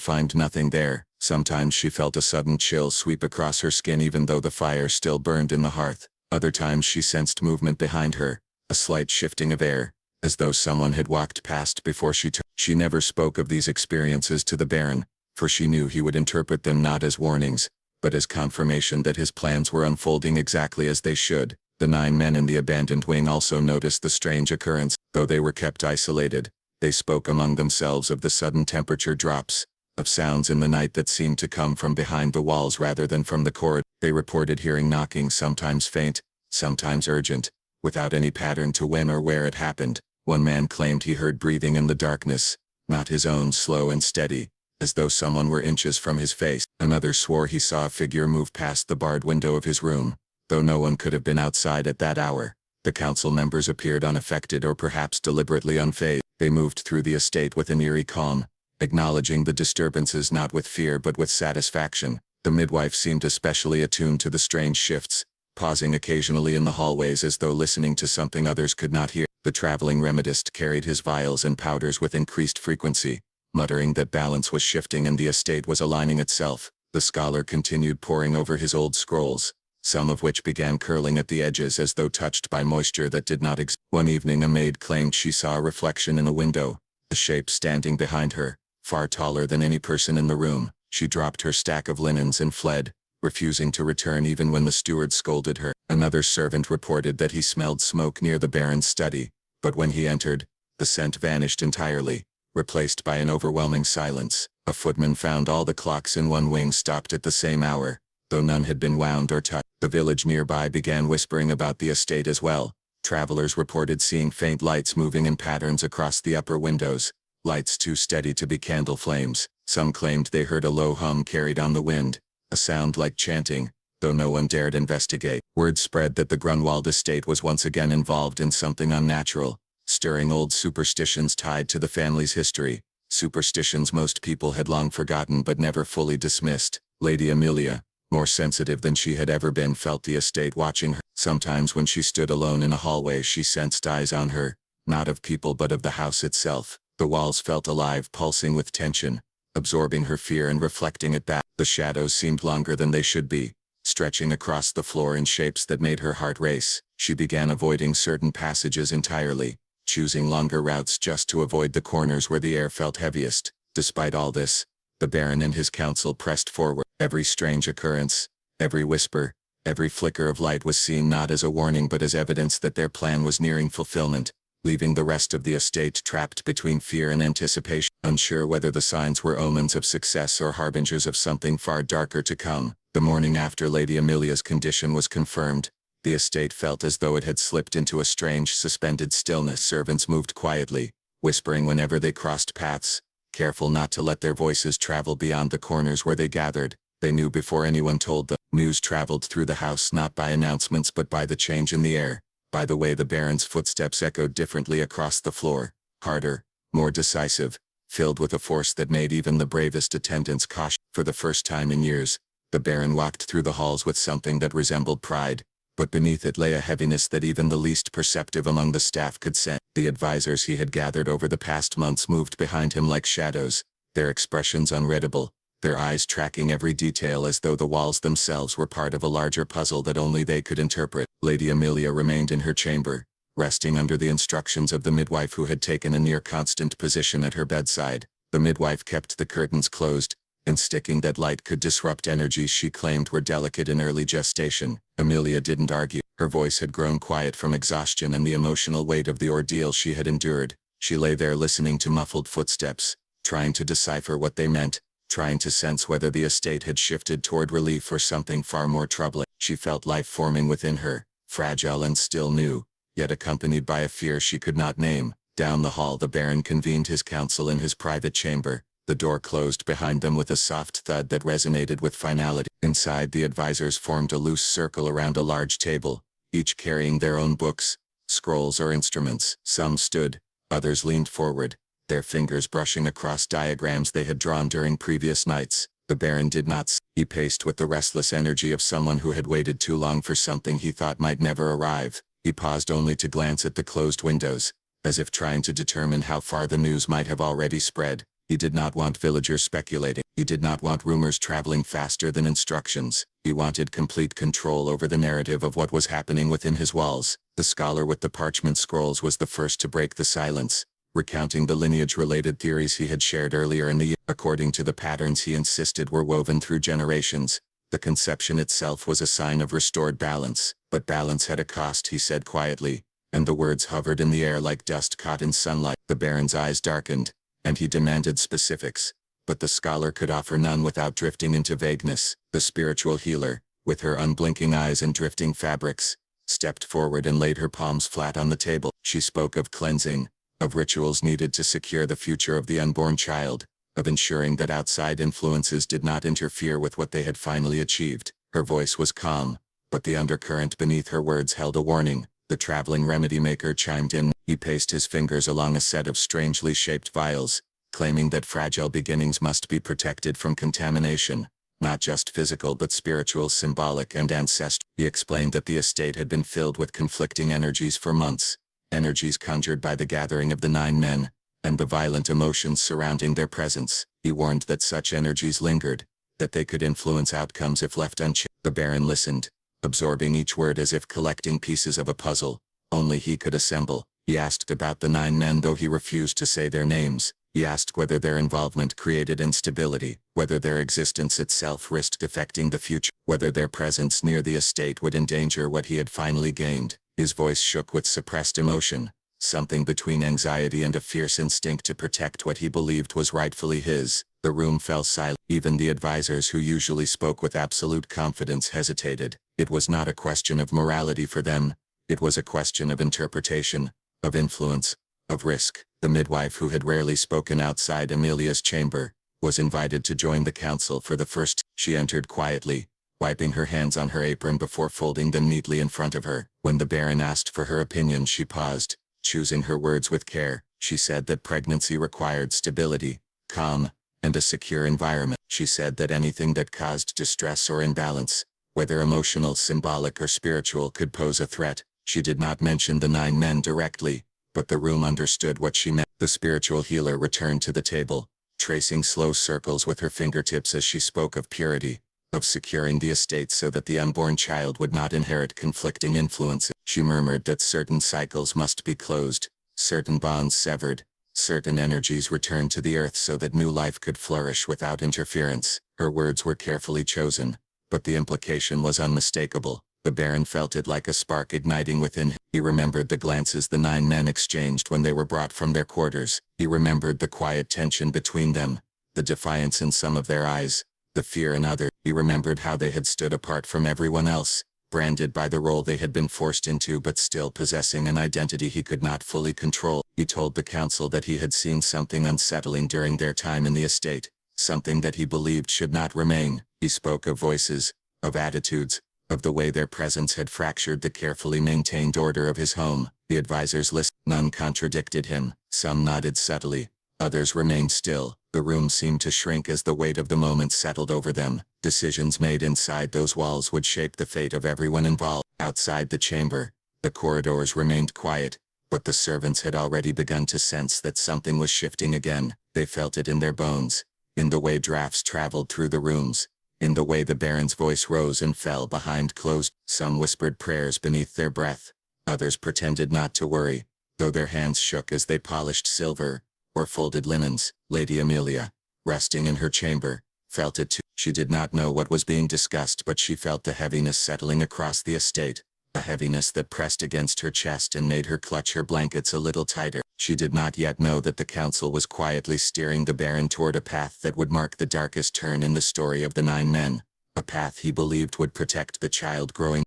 find nothing there. Sometimes she felt a sudden chill sweep across her skin even though the fire still burned in the hearth. Other times she sensed movement behind her, a slight shifting of air, as though someone had walked past before she turned. She never spoke of these experiences to the Baron, for she knew he would interpret them not as warnings, but as confirmation that his plans were unfolding exactly as they should. The 9 men in the abandoned wing also noticed the strange occurrence. Though they were kept isolated, they spoke among themselves of the sudden temperature drops, of sounds in the night that seemed to come from behind the walls rather than from the corridor. They reported hearing knocking, sometimes faint, sometimes urgent, without any pattern to when or where it happened. One man claimed he heard breathing in the darkness, not his own, slow and steady, as though someone were inches from his face. Another swore he saw a figure move past the barred window of his room, though no one could have been outside at that hour. The council members appeared unaffected or perhaps deliberately unfazed. They moved through the estate with an eerie calm, acknowledging the disturbances not with fear but with satisfaction. The midwife seemed especially attuned to the strange shifts, pausing occasionally in the hallways as though listening to something others could not hear. The traveling remedist carried his vials and powders with increased frequency, muttering that balance was shifting and the estate was aligning itself. The scholar continued poring over his old scrolls, some of which began curling at the edges as though touched by moisture that did not exist. One evening a maid claimed she saw a reflection in a window, a shape standing behind her, far taller than any person in the room. She dropped her stack of linens and fled, refusing to return even when the steward scolded her. Another servant reported that he smelled smoke near the Baron's study, but when he entered, the scent vanished entirely, replaced by an overwhelming silence. A footman found all the clocks in one wing stopped at the same hour, though none had been wound or touched. The village nearby began whispering about the estate as well. Travelers reported seeing faint lights moving in patterns across the upper windows, lights too steady to be candle flames. Some claimed they heard a low hum carried on the wind, a sound like chanting, though no one dared investigate. Word spread that the Grunwald estate was once again involved in something unnatural, stirring old superstitions tied to the family's history, superstitions most people had long forgotten but never fully dismissed. Lady Amelia, more sensitive than she had ever been, felt the estate watching her. Sometimes when she stood alone in a hallway she sensed eyes on her, not of people but of the house itself. The walls felt alive, pulsing with tension, absorbing her fear and reflecting it back. The shadows seemed longer than they should be, stretching across the floor in shapes that made her heart race. She began avoiding certain passages entirely, choosing longer routes just to avoid the corners where the air felt heaviest. Despite all this, the Baron and his council pressed forward. Every strange occurrence, every whisper, every flicker of light was seen not as a warning but as evidence that their plan was nearing fulfillment, leaving the rest of the estate trapped between fear and anticipation, unsure whether the signs were omens of success or harbingers of something far darker to come. The morning after Lady Amelia's condition was confirmed, the estate felt as though it had slipped into a strange suspended stillness. Servants moved quietly, whispering whenever they crossed paths, careful not to let their voices travel beyond the corners where they gathered. They knew before anyone told them. News traveled through the house not by announcements but by the change in the air, by the way the Baron's footsteps echoed differently across the floor, harder, more decisive, filled with a force that made even the bravest attendants cautious. For the first time in years, the Baron walked through the halls with something that resembled pride, but beneath it lay a heaviness that even the least perceptive among the staff could sense. The advisors he had gathered over the past months moved behind him like shadows, their expressions unreadable, their eyes tracking every detail as though the walls themselves were part of a larger puzzle that only they could interpret. Lady Amelia remained in her chamber, resting under the instructions of the midwife who had taken a near-constant position at her bedside. The midwife kept the curtains closed, insisting that light could disrupt energies she claimed were delicate in early gestation. Amelia didn't argue. Her voice had grown quiet from exhaustion and the emotional weight of the ordeal she had endured. She lay there listening to muffled footsteps, trying to decipher what they meant, trying to sense whether the estate had shifted toward relief or something far more troubling. She felt life forming within her, fragile and still new, yet accompanied by a fear she could not name. Down the hall the Baron convened his council in his private chamber. The door closed behind them with a soft thud that resonated with finality. Inside, the advisors formed a loose circle around a large table, each carrying their own books, scrolls or instruments. Some stood, others leaned forward, their fingers brushing across diagrams they had drawn during previous nights. The Baron did not speak. He paced with the restless energy of someone who had waited too long for something he thought might never arrive. He paused only to glance at the closed windows, as if trying to determine how far the news might have already spread. He did not want villagers speculating. He did not want rumors traveling faster than instructions. He wanted complete control over the narrative of what was happening within his walls. The scholar with the parchment scrolls was the first to break the silence, recounting the lineage-related theories he had shared earlier in the year. According to the patterns he insisted were woven through generations, the conception itself was a sign of restored balance. But balance had a cost, he said quietly, and the words hovered in the air like dust caught in sunlight. The Baron's eyes darkened, and he demanded specifics. But the scholar could offer none without drifting into vagueness. The spiritual healer, with her unblinking eyes and drifting fabrics, stepped forward and laid her palms flat on the table. She spoke of cleansing, of rituals needed to secure the future of the unborn child, of ensuring that outside influences did not interfere with what they had finally achieved. Her voice was calm, but the undercurrent beneath her words held a warning. The traveling remedy maker chimed in. He paced his fingers along a set of strangely shaped vials, claiming that fragile beginnings must be protected from contamination, not just physical but spiritual, symbolic, and ancestral. He explained that the estate had been filled with conflicting energies for months, energies conjured by the gathering of the 9 men, and the violent emotions surrounding their presence. He warned that such energies lingered, that they could influence outcomes if left unchecked. The Baron listened, absorbing each word as if collecting pieces of a puzzle only he could assemble. He asked about the 9 men, though he refused to say their names. He asked whether their involvement created instability, whether their existence itself risked affecting the future, whether their presence near the estate would endanger what he had finally gained. His voice shook with suppressed emotion, something between anxiety and a fierce instinct to protect what he believed was rightfully his. The room fell silent. Even the advisors who usually spoke with absolute confidence hesitated. It was not a question of morality for them. It was a question of interpretation, of influence, of risk. The midwife, who had rarely spoken outside Amelia's chamber, was invited to join the council for the first. She entered quietly, wiping her hands on her apron before folding them neatly in front of her. When the Baron asked for her opinion, she paused, choosing her words with care. She said that pregnancy required stability, calm, and a secure environment. She said that anything that caused distress or imbalance, whether emotional, symbolic, or spiritual, could pose a threat. She did not mention the 9 men directly, but the room understood what she meant. The spiritual healer returned to the table, tracing slow circles with her fingertips as she spoke of purity, of securing the estate so that the unborn child would not inherit conflicting influences. She murmured that certain cycles must be closed, certain bonds severed, certain energies returned to the earth so that new life could flourish without interference. Her words were carefully chosen, but the implication was unmistakable. The Baron felt it like a spark igniting within him. He remembered the glances the 9 men exchanged when they were brought from their quarters. He remembered the quiet tension between them, the defiance in some of their eyes, the fear in others. He remembered how they had stood apart from everyone else, branded by the role they had been forced into but still possessing an identity he could not fully control. He told the council that he had seen something unsettling during their time in the estate, something that he believed should not remain. He spoke of voices, of attitudes, of the way their presence had fractured the carefully maintained order of his home. The advisors listened. None contradicted him. Some nodded subtly. Others remained still. The room seemed to shrink as the weight of the moment settled over them. Decisions made inside those walls would shape the fate of everyone involved. Outside the chamber, the corridors remained quiet, but the servants had already begun to sense that something was shifting again. They felt it in their bones, in the way drafts traveled through the rooms, in the way the Baron's voice rose and fell behind closed. Some whispered prayers beneath their breath. Others pretended not to worry, though their hands shook as they polished silver or folded linens. Lady Amelia, resting in her chamber, felt it too. She did not know what was being discussed, but she felt the heaviness settling across the estate, a heaviness that pressed against her chest and made her clutch her blankets a little tighter. She did not yet know that the council was quietly steering the Baron toward a path that would mark the darkest turn in the story of the 9 men, a path he believed would protect the child growing.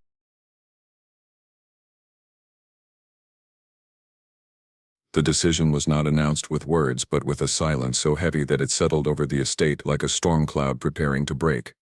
The decision was not announced with words but with a silence so heavy that it settled over the estate like a storm cloud preparing to break.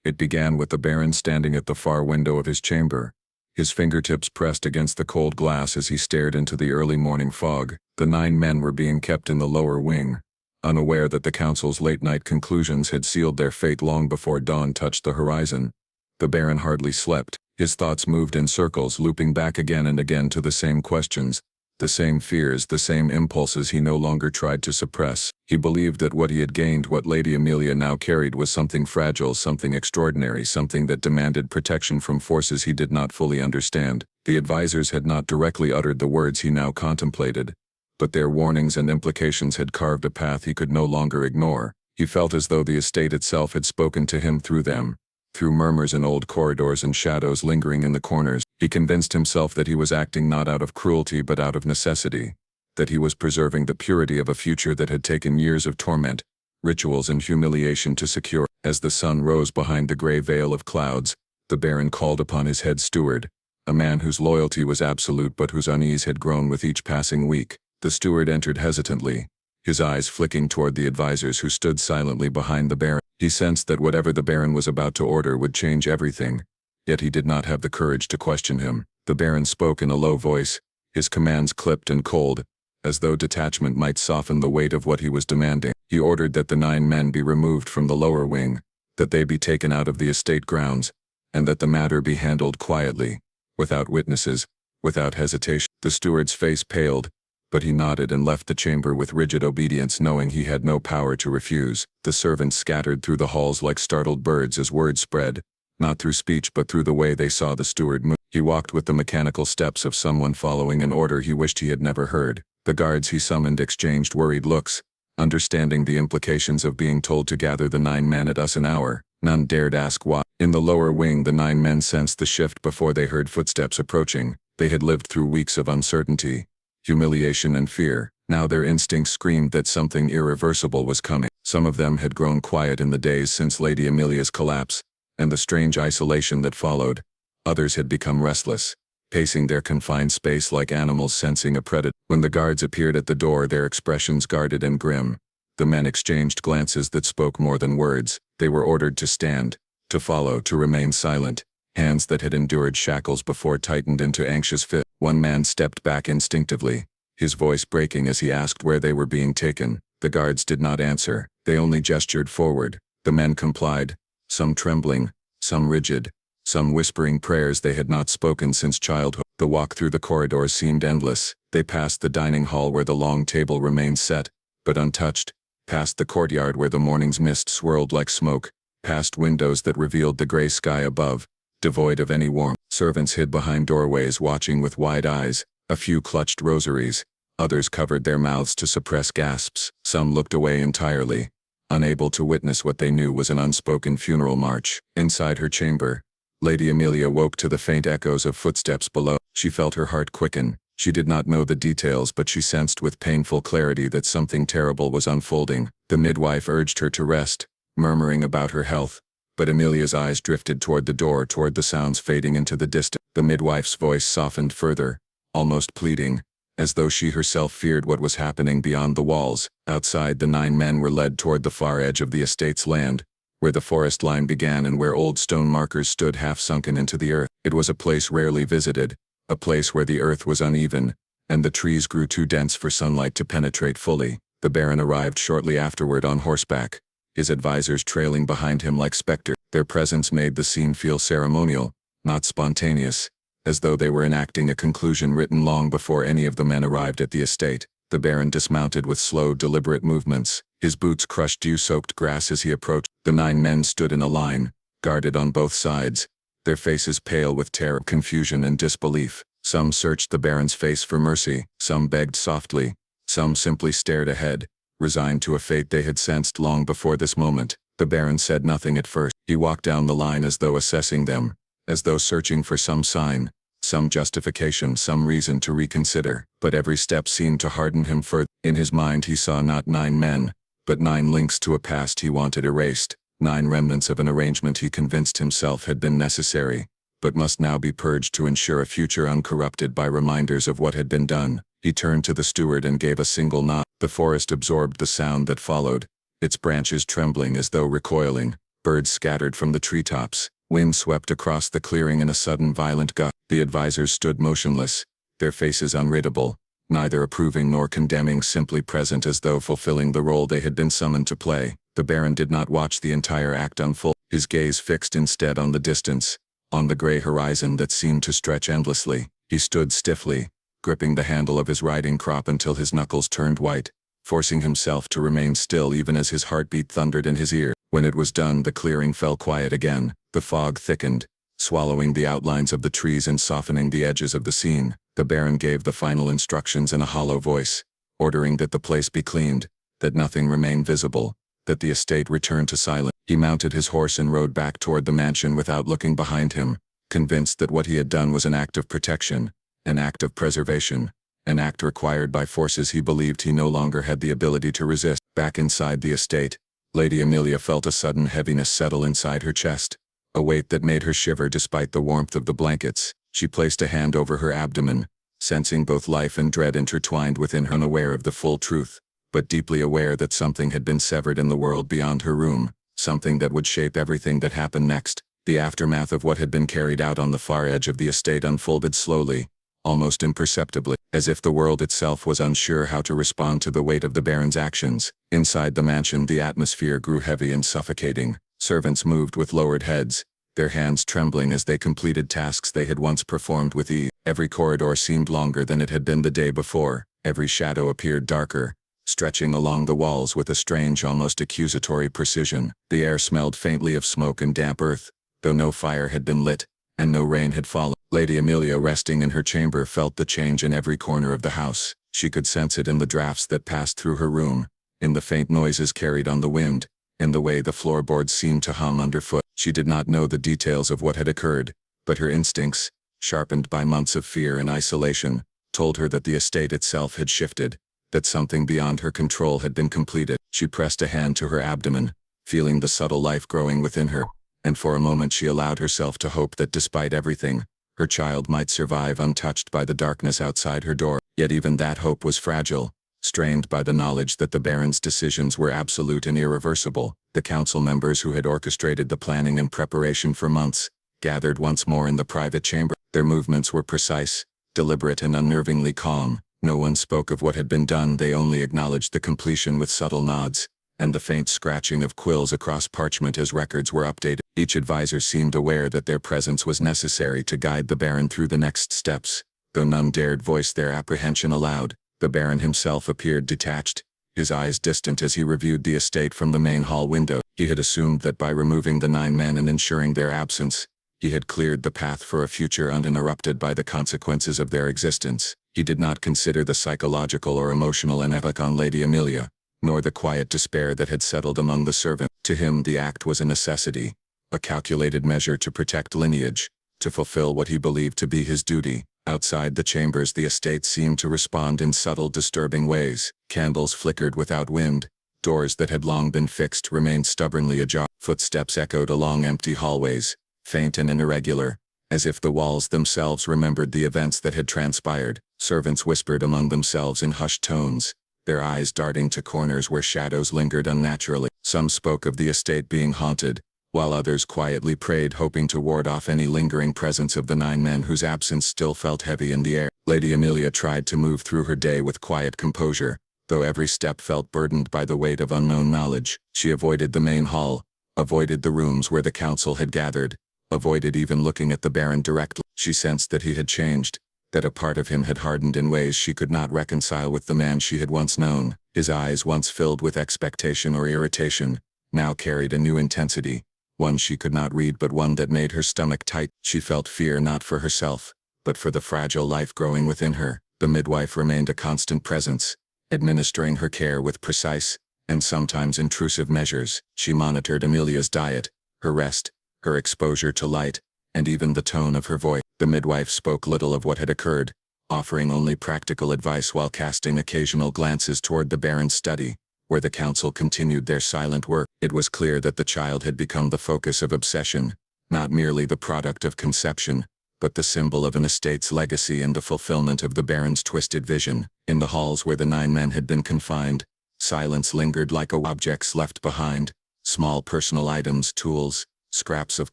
It began with the Baron standing at the far window of his chamber, his fingertips pressed against the cold glass as he stared into the early morning fog. The 9 men were being kept in the lower wing, unaware that the council's late-night conclusions had sealed their fate long before dawn touched the horizon. The Baron hardly slept, His thoughts moved in circles, looping back again and again to the same questions, the same fears, the same impulses he no longer tried to suppress. He believed that what he had gained, what Lady Amelia now carried, was something fragile, something extraordinary, something that demanded protection from forces he did not fully understand. The advisors had not directly uttered the words he now contemplated, but their warnings and implications had carved a path he could no longer ignore. He felt as though the estate itself had spoken to him through them. Through murmurs in old corridors and shadows lingering in the corners, he convinced himself that he was acting not out of cruelty but out of necessity, that he was preserving the purity of a future that had taken years of torment, rituals and humiliation to secure. As the sun rose behind the gray veil of clouds, the Baron called upon his head steward, a man whose loyalty was absolute but whose unease had grown with each passing week. The steward entered hesitantly, his eyes flicking toward the advisors who stood silently behind the Baron. He sensed that whatever the Baron was about to order would change everything, yet he did not have the courage to question him. The Baron spoke in a low voice, his commands clipped and cold, as though detachment might soften the weight of what he was demanding. He ordered that the 9 men be removed from the lower wing, that they be taken out of the estate grounds, and that the matter be handled quietly, without witnesses, without hesitation. The steward's face paled, but he nodded and left the chamber with rigid obedience, knowing he had no power to refuse. The servants scattered through the halls like startled birds as word spread, not through speech but through the way they saw the steward move. He walked with the mechanical steps of someone following an order he wished he had never heard. The guards he summoned exchanged worried looks, understanding the implications of being told to gather the 9 men at us an hour. None dared ask why. In the lower wing, the 9 men sensed the shift before they heard footsteps approaching. They had lived through weeks of uncertainty, humiliation and fear. Now their instincts screamed that something irreversible was coming. Some of them had grown quiet in the days since Lady Amelia's collapse, and the strange isolation that followed. Others had become restless, pacing their confined space like animals sensing a predator. When the guards appeared at the door, their expressions guarded and grim. The men exchanged glances that spoke more than words. They were ordered to stand, to follow, to remain silent. Hands that had endured shackles before tightened into anxious fists. One man stepped back instinctively, his voice breaking as he asked where they were being taken. The guards did not answer, they only gestured forward. The men complied, some trembling, some rigid, some whispering prayers they had not spoken since childhood. The walk through the corridors seemed endless. They passed the dining hall where the long table remained set, but untouched, past the courtyard where the morning's mist swirled like smoke, past windows that revealed the gray sky above, devoid of any warmth. Servants hid behind doorways watching with wide eyes. A few clutched rosaries, others covered their mouths to suppress gasps. Some looked away entirely, unable to witness what they knew was an unspoken funeral march. Inside her chamber, Lady Amelia woke to the faint echoes of footsteps below. She felt her heart quicken. She did not know the details, but she sensed with painful clarity that something terrible was unfolding. The midwife urged her to rest, murmuring about her health, but Amelia's eyes drifted toward the door, toward the sounds fading into the distance. The midwife's voice softened further, almost pleading, as though she herself feared what was happening beyond the walls. Outside, the 9 men were led toward the far edge of the estate's land, where the forest line began and where old stone markers stood half sunken into the earth. It was a place rarely visited, a place where the earth was uneven, and the trees grew too dense for sunlight to penetrate fully. The Baron arrived shortly afterward on horseback, his advisors trailing behind him like specters. Their presence made the scene feel ceremonial, not spontaneous, as though they were enacting a conclusion written long before any of the men arrived at the estate. The Baron dismounted with slow, deliberate movements. His boots crushed dew-soaked grass as he approached. The 9 men stood in a line, guarded on both sides, their faces pale with terror, confusion and disbelief. Some searched the Baron's face for mercy, some begged softly, some simply stared ahead, resigned to a fate they had sensed long before this moment. The Baron said nothing at first. He walked down the line as though assessing them, as though searching for some sign, some justification, some reason to reconsider. But every step seemed to harden him further. In his mind he saw not 9 men, but 9 links to a past he wanted erased, 9 remnants of an arrangement he convinced himself had been necessary, but must now be purged to ensure a future uncorrupted by reminders of what had been done. He turned to the steward and gave a single nod. The forest absorbed the sound that followed, its branches trembling as though recoiling. Birds scattered from the treetops. Wind swept across the clearing in a sudden violent gust. The advisors stood motionless, their faces unreadable, neither approving nor condemning, simply present as though fulfilling the role they had been summoned to play. The Baron did not watch the entire act unfold, his gaze fixed instead on the distance, On the gray horizon that seemed to stretch endlessly, he stood stiffly, gripping the handle of his riding crop until his knuckles turned white, forcing himself to remain still even as his heartbeat thundered in his ear. When it was done, the clearing fell quiet again. The fog thickened, swallowing the outlines of the trees and softening the edges of the scene. The Baron gave the final instructions in a hollow voice, ordering that the place be cleaned, that nothing remain visible, that the estate return to silence. He mounted his horse and rode back toward the mansion without looking behind him, convinced that what he had done was an act of protection, an act of preservation, an act required by forces he believed he no longer had the ability to resist. Back inside the estate, Lady Amelia felt a sudden heaviness settle inside her chest, a weight that made her shiver despite the warmth of the blankets. She placed a hand over her abdomen, sensing both life and dread intertwined within her, unaware of the full truth, but deeply aware that something had been severed in the world beyond her room, something that would shape everything that happened next. The aftermath of what had been carried out on the far edge of the estate unfolded slowly, almost imperceptibly, as if the world itself was unsure how to respond to the weight of the Baron's actions. Inside the mansion, the atmosphere grew heavy and suffocating. Servants moved with lowered heads, their hands trembling as they completed tasks they had once performed with ease. Every corridor seemed longer than it had been the day before. Every shadow appeared darker, stretching along the walls with a strange, almost accusatory precision. The air smelled faintly of smoke and damp earth, though no fire had been lit, and no rain had fallen. Lady Amelia, resting in her chamber, felt the change in every corner of the house. She could sense it in the drafts that passed through her room, in the faint noises carried on the wind, in the way the floorboards seemed to hum underfoot. She did not know the details of what had occurred, but her instincts, sharpened by months of fear and isolation, told her that the estate itself had shifted, that something beyond her control had been completed. She pressed a hand to her abdomen, feeling the subtle life growing within her, and for a moment she allowed herself to hope that despite everything, her child might survive untouched by the darkness outside her door. Yet even that hope was fragile, strained by the knowledge that the Baron's decisions were absolute and irreversible. The council members who had orchestrated the planning and preparation for months gathered once more in the private chamber. Their movements were precise, deliberate and unnervingly calm. No one spoke of what had been done, they only acknowledged the completion with subtle nods, and the faint scratching of quills across parchment as records were updated. Each advisor seemed aware that their presence was necessary to guide the Baron through the next steps, though none dared voice their apprehension aloud. The Baron himself appeared detached, his eyes distant as he reviewed the estate from the main hall window. He had assumed that by removing the 9 men and ensuring their absence, he had cleared the path for a future uninterrupted by the consequences of their existence. He did not consider the psychological or emotional effect on Lady Amelia, nor the quiet despair that had settled among the servants. To him the act was a necessity, a calculated measure to protect lineage, to fulfill what he believed to be his duty. Outside the chambers the estate seemed to respond in subtle, disturbing ways. Candles flickered without wind, doors that had long been fixed remained stubbornly ajar. Footsteps echoed along empty hallways, faint and irregular, as if the walls themselves remembered the events that had transpired. Servants whispered among themselves in hushed tones, their eyes darting to corners where shadows lingered unnaturally. Some spoke of the estate being haunted, while others quietly prayed, hoping to ward off any lingering presence of the 9 men whose absence still felt heavy in the air. Lady Amelia tried to move through her day with quiet composure, though every step felt burdened by the weight of unknown knowledge. She avoided the main hall, avoided the rooms where the council had gathered, avoided even looking at the Baron directly. She sensed that he had changed, that a part of him had hardened in ways she could not reconcile with the man she had once known. His eyes, once filled with expectation or irritation, now carried a new intensity, one she could not read but one that made her stomach tight. She felt fear not for herself, but for the fragile life growing within her. The midwife remained a constant presence, administering her care with precise, and sometimes intrusive measures. She monitored Amelia's diet, her rest, her exposure to light, and even the tone of her voice. The midwife spoke little of what had occurred, offering only practical advice while casting occasional glances toward the Baron's study, where the council continued their silent work. It was clear that the child had become the focus of obsession, not merely the product of conception, but the symbol of an estate's legacy and the fulfillment of the Baron's twisted vision. In the halls where the 9 men had been confined, silence lingered like objects left behind. Small personal items, tools, scraps of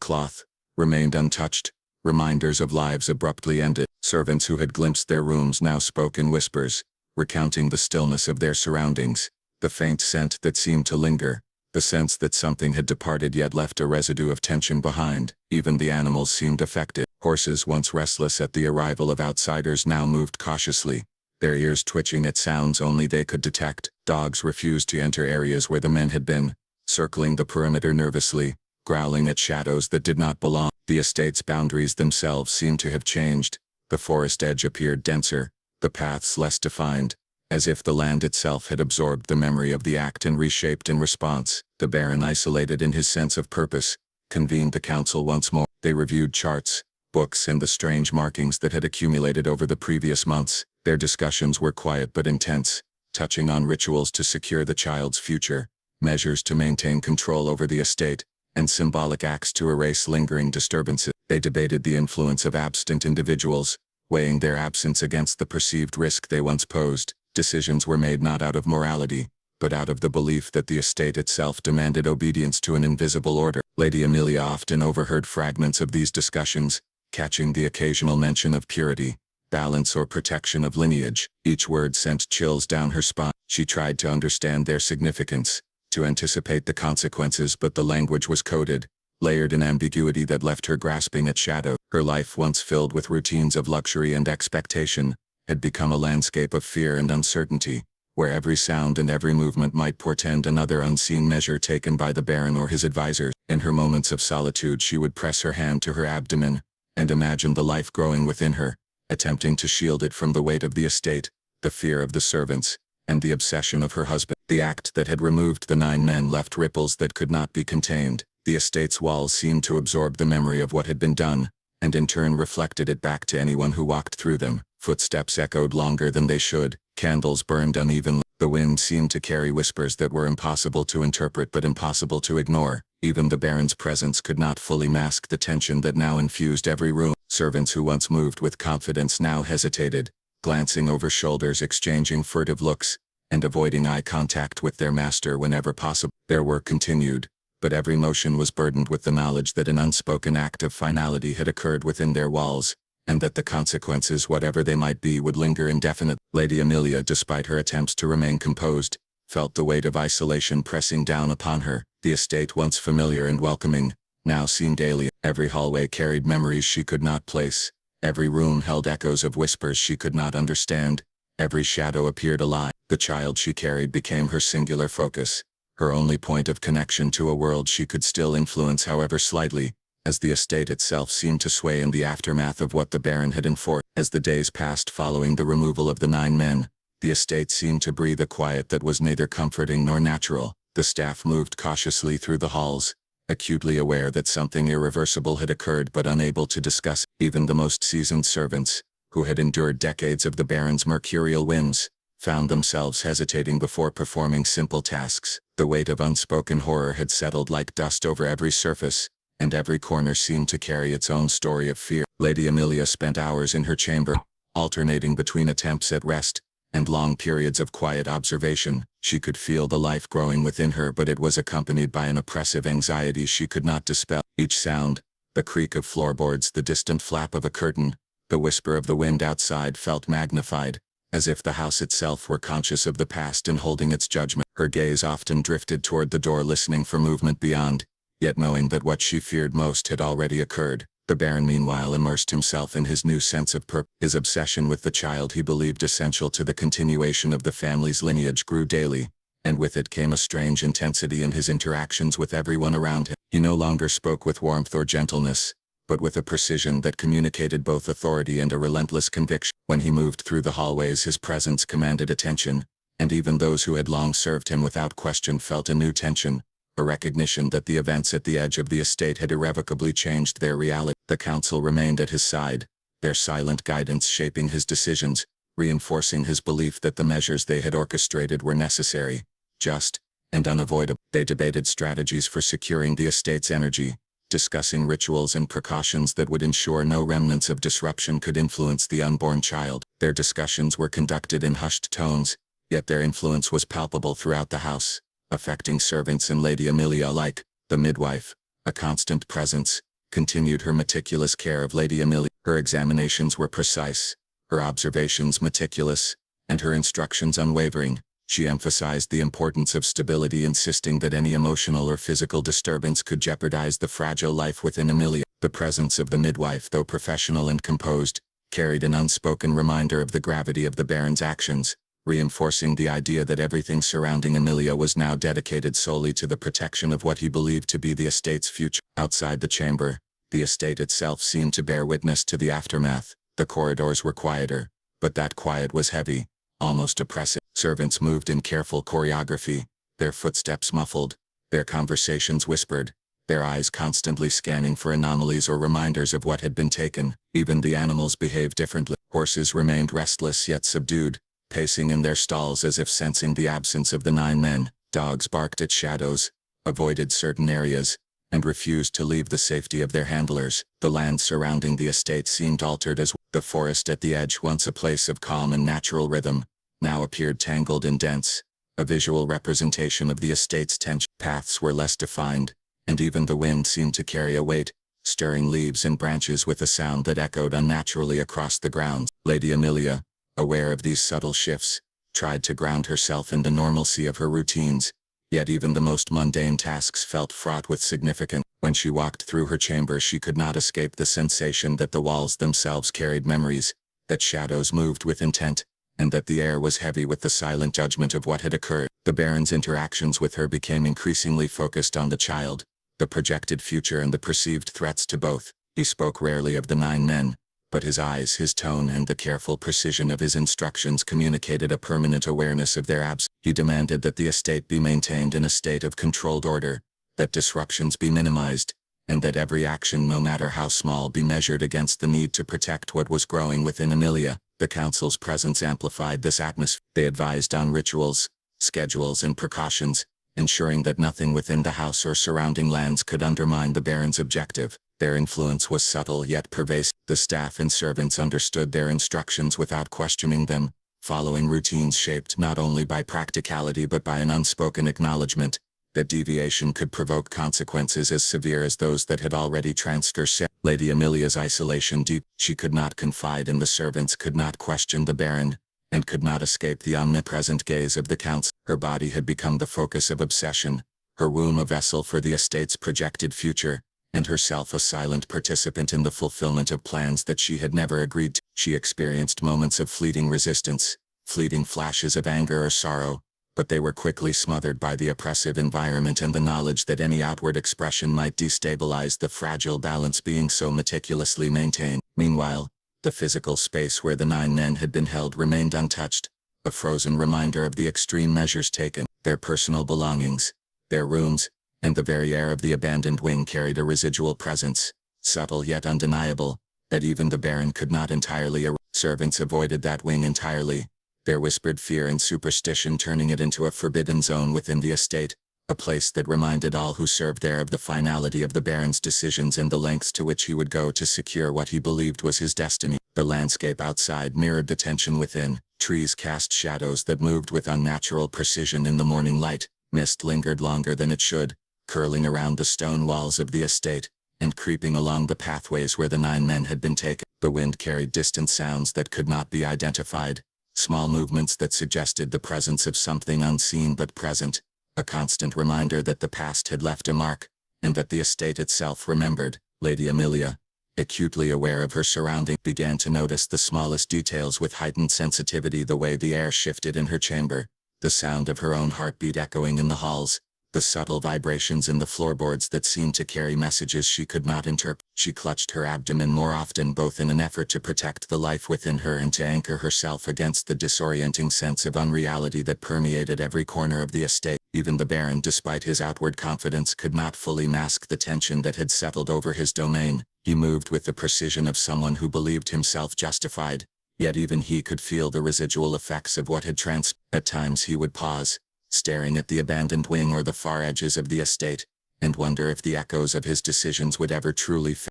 cloth, remained untouched, reminders of lives abruptly ended. Servants who had glimpsed their rooms now spoke in whispers, recounting the stillness of their surroundings, the faint scent that seemed to linger, The sense that something had departed yet left a residue of tension behind. Even the animals seemed affected. Horses, once restless at the arrival of outsiders, now moved cautiously, their ears twitching at sounds only they could detect. Dogs refused to enter areas where the men had been, circling the perimeter nervously, growling at shadows that did not belong. The estate's boundaries themselves seemed to have changed. The forest edge appeared denser, the paths less defined, as if the land itself had absorbed the memory of the act and reshaped in response. The Baron, isolated in his sense of purpose, convened the council once more. They reviewed charts, books, and the strange markings that had accumulated over the previous months. Their discussions were quiet but intense, touching on rituals to secure the child's future, measures to maintain control over the estate, and symbolic acts to erase lingering disturbances. They debated the influence of absent individuals, weighing their absence against the perceived risk they once posed. Decisions were made not out of morality, but out of the belief that the estate itself demanded obedience to an invisible order. Lady Amelia often overheard fragments of these discussions, catching the occasional mention of purity, balance, or protection of lineage. Each word sent chills down her spine. She tried to understand their significance, to anticipate the consequences, but the language was coded, layered in ambiguity that left her grasping at shadow. Her life, once filled with routines of luxury and expectation, had become a landscape of fear and uncertainty, where every sound and every movement might portend another unseen measure taken by the Baron or his advisors. In her moments of solitude, she would press her hand to her abdomen, and imagine the life growing within her, attempting to shield it from the weight of the estate, the fear of the servants, and the obsession of her husband. The act that had removed the 9 men left ripples that could not be contained. The estate's walls seemed to absorb the memory of what had been done, and in turn reflected it back to anyone who walked through them. Footsteps echoed longer than they should, candles burned unevenly. The wind seemed to carry whispers that were impossible to interpret but impossible to ignore. Even the Baron's presence could not fully mask the tension that now infused every room. Servants who once moved with confidence now hesitated, glancing over shoulders, exchanging furtive looks, and avoiding eye contact with their master whenever possible. Their work continued, but every motion was burdened with the knowledge that an unspoken act of finality had occurred within their walls, and that the consequences, whatever they might be, would linger indefinite. Lady Amelia, despite her attempts to remain composed, felt the weight of isolation pressing down upon her. The estate, once familiar and welcoming, now seemed alien. Every hallway carried memories she could not place. Every room held echoes of whispers she could not understand. Every shadow appeared alive. The child she carried became her singular focus, her only point of connection to a world she could still influence, however slightly, as the estate itself seemed to sway in the aftermath of what the Baron had enforced. As the days passed following the removal of the 9 men, the estate seemed to breathe a quiet that was neither comforting nor natural. The staff moved cautiously through the halls, acutely aware that something irreversible had occurred but unable to discuss. Even the most seasoned servants, who had endured decades of the Baron's mercurial whims, found themselves hesitating before performing simple tasks. The weight of unspoken horror had settled like dust over every surface, and every corner seemed to carry its own story of fear. Lady Amelia spent hours in her chamber, alternating between attempts at rest and long periods of quiet observation. She could feel the life growing within her, but it was accompanied by an oppressive anxiety she could not dispel. Each sound, the creak of floorboards, the distant flap of a curtain, the whisper of the wind outside, felt magnified, as if the house itself were conscious of the past and holding its judgment. Her gaze often drifted toward the door, listening for movement beyond, yet knowing that what she feared most had already occurred. The Baron meanwhile immersed himself in his new sense of purpose. His obsession with the child he believed essential to the continuation of the family's lineage grew daily, and with it came a strange intensity in his interactions with everyone around him. He no longer spoke with warmth or gentleness, but with a precision that communicated both authority and a relentless conviction. When he moved through the hallways, his presence commanded attention, and even those who had long served him without question felt a new tension, a recognition that the events at the edge of the estate had irrevocably changed their reality. The council remained at his side, their silent guidance shaping his decisions, reinforcing his belief that the measures they had orchestrated were necessary, just, and unavoidable. They debated strategies for securing the estate's energy, discussing rituals and precautions that would ensure no remnants of disruption could influence the unborn child. Their discussions were conducted in hushed tones, yet their influence was palpable throughout the house, affecting servants and Lady Amelia alike. The midwife, a constant presence, continued her meticulous care of Lady Amelia. Her examinations were precise, her observations meticulous, and her instructions unwavering. She emphasized the importance of stability, insisting that any emotional or physical disturbance could jeopardize the fragile life within Amelia. The presence of the midwife, though professional and composed, carried an unspoken reminder of the gravity of the Baron's actions, reinforcing the idea that everything surrounding Amelia was now dedicated solely to the protection of what he believed to be the estate's future. Outside the chamber, the estate itself seemed to bear witness to the aftermath. The corridors were quieter, but that quiet was heavy, almost oppressive. Servants moved in careful choreography, their footsteps muffled, their conversations whispered, their eyes constantly scanning for anomalies or reminders of what had been taken. Even the animals behaved differently. Horses remained restless yet subdued, pacing in their stalls as if sensing the absence of the 9 men. Dogs barked at shadows, avoided certain areas, and refused to leave the safety of their handlers. The land surrounding the estate seemed altered as the forest at the edge, once a place of calm and natural rhythm, now appeared tangled and dense, a visual representation of the estate's tension. Paths were less defined, and even the wind seemed to carry a weight, stirring leaves and branches with a sound that echoed unnaturally across the grounds. Lady Amelia, aware of these subtle shifts, tried to ground herself in the normalcy of her routines, yet even the most mundane tasks felt fraught with significance. When she walked through her chamber, she could not escape the sensation that the walls themselves carried memories, that shadows moved with intent, and that the air was heavy with the silent judgment of what had occurred. The Baron's interactions with her became increasingly focused on the child, the projected future and the perceived threats to both. He spoke rarely of the 9 men, but his eyes, his tone, and the careful precision of his instructions communicated a permanent awareness of their absence. He demanded that the estate be maintained in a state of controlled order, that disruptions be minimized, and that every action, no matter how small, be measured against the need to protect what was growing within Amelia. The council's presence amplified this atmosphere. They advised on rituals, schedules, and precautions, ensuring that nothing within the house or surrounding lands could undermine the Baron's objective. Their influence was subtle yet pervasive. The staff and servants understood their instructions without questioning them, following routines shaped not only by practicality but by an unspoken acknowledgement that deviation could provoke consequences as severe as those that had already transgressed. Lady Amelia's isolation deep. She could not confide in the servants, could not question the Baron, and could not escape the omnipresent gaze of the council. Her body had become the focus of obsession, her womb a vessel for the estate's projected future, and herself a silent participant in the fulfillment of plans that she had never agreed to. She experienced moments of fleeting resistance, fleeting flashes of anger or sorrow, but they were quickly smothered by the oppressive environment and the knowledge that any outward expression might destabilize the fragile balance being so meticulously maintained. Meanwhile, the physical space where the 9 men had been held remained untouched, a frozen reminder of the extreme measures taken. Their personal belongings, their rooms, and the very air of the abandoned wing carried a residual presence, subtle yet undeniable, that even the Baron could not entirely erase. Servants avoided that wing entirely, their whispered fear and superstition turning it into a forbidden zone within the estate, a place that reminded all who served there of the finality of the Baron's decisions and the lengths to which he would go to secure what he believed was his destiny. The landscape outside mirrored the tension within. Trees cast shadows that moved with unnatural precision in the morning light. Mist lingered longer than it should, curling around the stone walls of the estate, and creeping along the pathways where the 9 men had been taken. The wind carried distant sounds that could not be identified, small movements that suggested the presence of something unseen but present, a constant reminder that the past had left a mark, and that the estate itself remembered. Lady Amelia, acutely aware of her surroundings, began to notice the smallest details with heightened sensitivity: the way the air shifted in her chamber, the sound of her own heartbeat echoing in the halls, the subtle vibrations in the floorboards that seemed to carry messages she could not interpret. She clutched her abdomen more often, both in an effort to protect the life within her and to anchor herself against the disorienting sense of unreality that permeated every corner of the estate. Even the Baron, despite his outward confidence, could not fully mask the tension that had settled over his domain. He moved with the precision of someone who believed himself justified, yet even he could feel the residual effects of what had transpired. At times he would pause, staring at the abandoned wing or the far edges of the estate, and wonder if the echoes of his decisions would ever truly fade.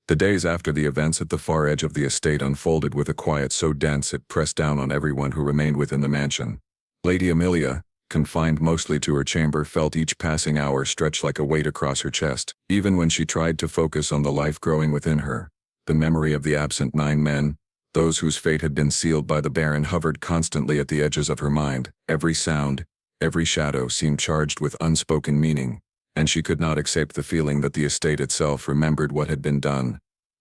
The days after the events at the far edge of the estate unfolded with a quiet so dense it pressed down on everyone who remained within the mansion. Lady Amelia, confined mostly to her chamber, felt each passing hour stretch like a weight across her chest. Even when she tried to focus on the life growing within her, the memory of the absent 9 men, Those whose fate had been sealed by the Baron hovered constantly at the edges of her mind. Every sound, every shadow seemed charged with unspoken meaning, and she could not escape the feeling that the estate itself remembered what had been done.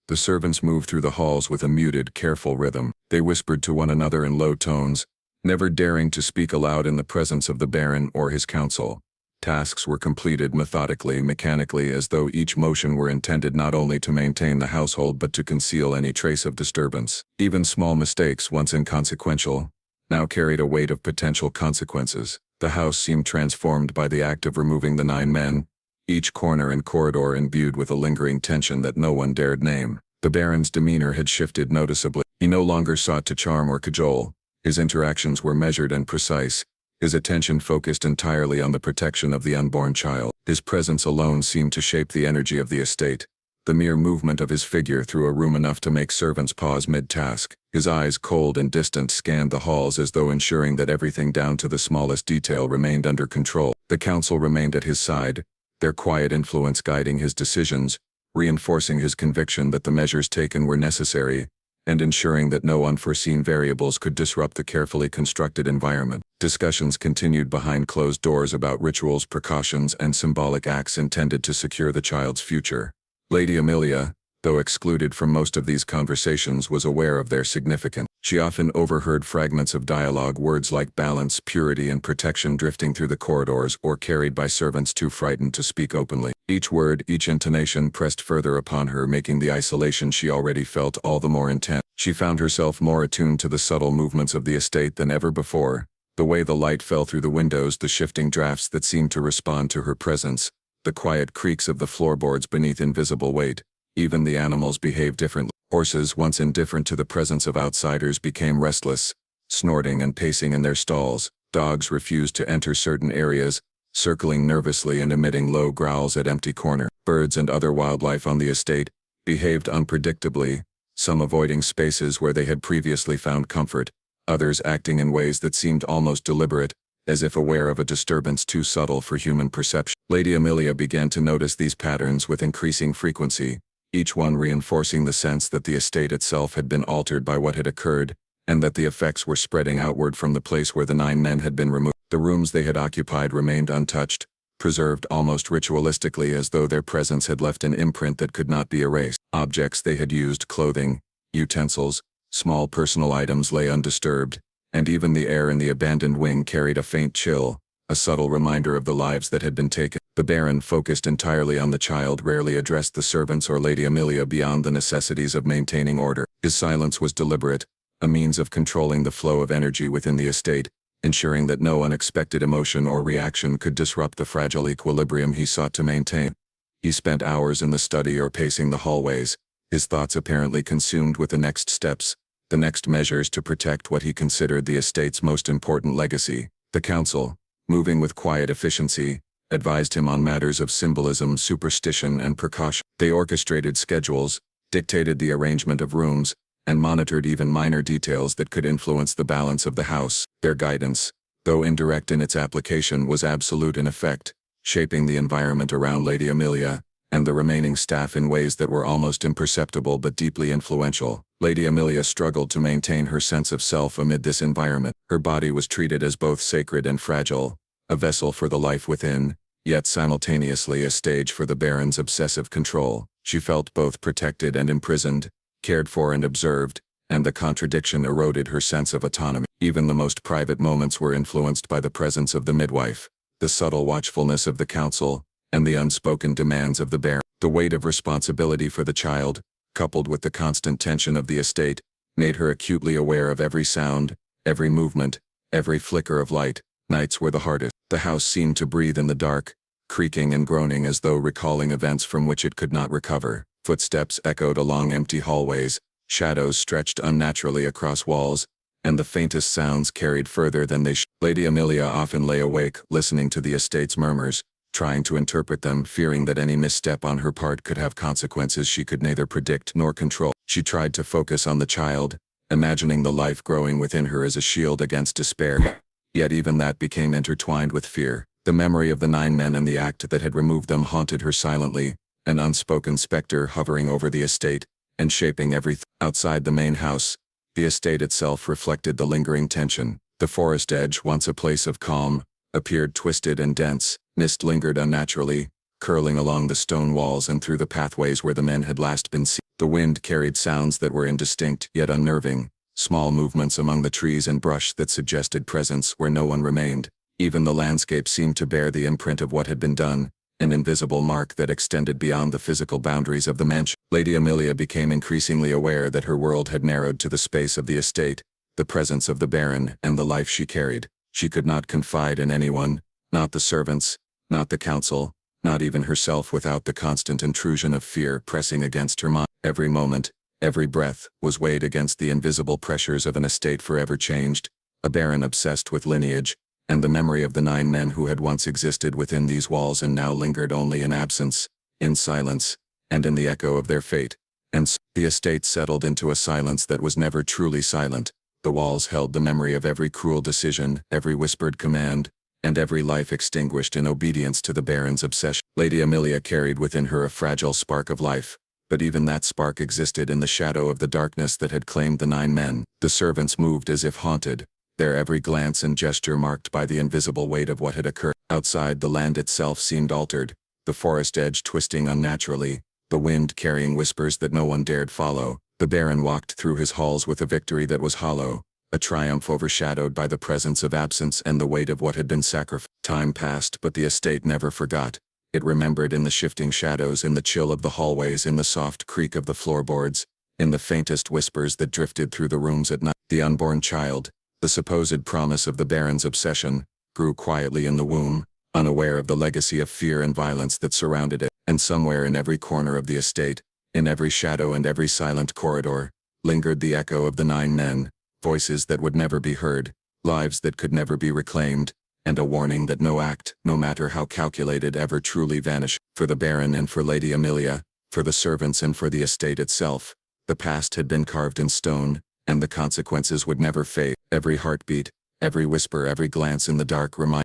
The servants moved through the halls with a muted, careful rhythm. They whispered to one another in low tones, never daring to speak aloud in the presence of the Baron or his council. Tasks were completed methodically, mechanically, as though each motion were intended not only to maintain the household but to conceal any trace of disturbance. Even small mistakes, once inconsequential, now carried a weight of potential consequences. The house seemed transformed by the act of removing the 9 men, each corner and corridor imbued with a lingering tension that no one dared name. The Baron's demeanor had shifted noticeably. He no longer sought to charm or cajole. His interactions were measured and precise, his attention focused entirely on the protection of the unborn child. His presence alone seemed to shape the energy of the estate. The mere movement of his figure through a room enough to make servants pause mid-task. His eyes, cold and distant, scanned the halls as though ensuring that everything down to the smallest detail remained under control. The council remained at his side, their quiet influence guiding his decisions, reinforcing his conviction that the measures taken were necessary, and ensuring that no unforeseen variables could disrupt the carefully constructed environment. Discussions continued behind closed doors about rituals, precautions, and symbolic acts intended to secure the child's future. Lady Amelia, though excluded from most of these conversations, was aware of their significance. She often overheard fragments of dialogue, words like balance, purity, and protection drifting through the corridors or carried by servants too frightened to speak openly. Each word, each intonation pressed further upon her, making the isolation she already felt all the more intense. She found herself more attuned to the subtle movements of the estate than ever before. The way the light fell through the windows, the shifting drafts that seemed to respond to her presence, the quiet creaks of the floorboards beneath invisible weight. Even the animals behaved differently. Horses, once indifferent to the presence of outsiders, became restless, snorting and pacing in their stalls. Dogs refused to enter certain areas, circling nervously and emitting low growls at empty corners. Birds and other wildlife on the estate behaved unpredictably, some avoiding spaces where they had previously found comfort, others acting in ways that seemed almost deliberate, as if aware of a disturbance too subtle for human perception. Lady Amelia began to notice these patterns with increasing frequency, each one reinforcing the sense that the estate itself had been altered by what had occurred, and that the effects were spreading outward from the place where the 9 men had been removed. The rooms they had occupied remained untouched, preserved almost ritualistically, as though their presence had left an imprint that could not be erased. Objects they had used, clothing, utensils, small personal items, lay undisturbed, and even the air in the abandoned wing carried a faint chill, a subtle reminder of the lives that had been taken. The Baron, focused entirely on the child, rarely addressed the servants or Lady Amelia beyond the necessities of maintaining order. His silence was deliberate, a means of controlling the flow of energy within the estate, ensuring that no unexpected emotion or reaction could disrupt the fragile equilibrium he sought to maintain. He spent hours in the study or pacing the hallways, his thoughts apparently consumed with the next steps, the next measures to protect what he considered the estate's most important legacy. The council, moving with quiet efficiency, advised him on matters of symbolism, superstition, and precaution. They orchestrated schedules, dictated the arrangement of rooms, and monitored even minor details that could influence the balance of the house. Their guidance, though indirect in its application, was absolute in effect, shaping the environment around Lady Amelia and the remaining staff in ways that were almost imperceptible but deeply influential. Lady Amelia struggled to maintain her sense of self amid this environment. Her body was treated as both sacred and fragile, a vessel for the life within, yet simultaneously a stage for the Baron's obsessive control. She felt both protected and imprisoned, cared for and observed, and the contradiction eroded her sense of autonomy. Even the most private moments were influenced by the presence of the midwife, the subtle watchfulness of the council, and the unspoken demands of the Baron. The weight of responsibility for the child, coupled with the constant tension of the estate, made her acutely aware of every sound, every movement, every flicker of light. Nights were the hardest. The house seemed to breathe in the dark, creaking and groaning as though recalling events from which it could not recover. Footsteps echoed along empty hallways, shadows stretched unnaturally across walls, and the faintest sounds carried further than they should. Lady Amelia often lay awake, listening to the estate's murmurs, trying to interpret them, fearing that any misstep on her part could have consequences she could neither predict nor control. She tried to focus on the child, imagining the life growing within her as a shield against despair. Yet even that became intertwined with fear. The memory of the 9 men and the act that had removed them haunted her silently, an unspoken specter hovering over the estate and shaping everything. Outside the main house, The estate itself reflected the lingering tension. The forest edge, once a place of calm, appeared twisted and dense. Mist lingered unnaturally, curling along the stone walls and through the pathways where the men had last been seen. The wind carried sounds that were indistinct yet unnerving, small movements among the trees and brush that suggested presence where no one remained. Even the landscape seemed to bear the imprint of what had been done, an invisible mark that extended beyond the physical boundaries of the mansion. Lady Amelia became increasingly aware that her world had narrowed to the space of the estate, the presence of the Baron, and the life she carried. She could not confide in anyone, not the servants, not the council, not even herself, without the constant intrusion of fear pressing against her mind. Every moment, every breath, was weighed against the invisible pressures of an estate forever changed, a Baron obsessed with lineage, and the memory of the 9 men who had once existed within these walls and now lingered only in absence, in silence, and in the echo of their fate. And so the estate settled into a silence that was never truly silent. The walls held the memory of every cruel decision, every whispered command, and every life extinguished in obedience to the Baron's obsession. Lady Amelia carried within her a fragile spark of life, but even that spark existed in the shadow of the darkness that had claimed the 9 men. The servants moved as if haunted, their every glance and gesture marked by the invisible weight of what had occurred. Outside, the land itself seemed altered, the forest edge twisting unnaturally, the wind carrying whispers that no one dared follow. The Baron walked through his halls with a victory that was hollow, a triumph overshadowed by the presence of absence and the weight of what had been sacrificed. Time passed, but the estate never forgot. It remembered in the shifting shadows, in the chill of the hallways, in the soft creak of the floorboards, in the faintest whispers that drifted through the rooms at night. The unborn child, the supposed promise of the Baron's obsession, grew quietly in the womb, unaware of the legacy of fear and violence that surrounded it. And somewhere in every corner of the estate, in every shadow and every silent corridor, lingered the echo of the 9 men, voices that would never be heard, lives that could never be reclaimed, and a warning that no act, no matter how calculated, ever truly vanished. For the Baron and for Lady Amelia, for the servants and for the estate itself, the past had been carved in stone, and the consequences would never fade. Every heartbeat, every whisper, every glance in the dark reminded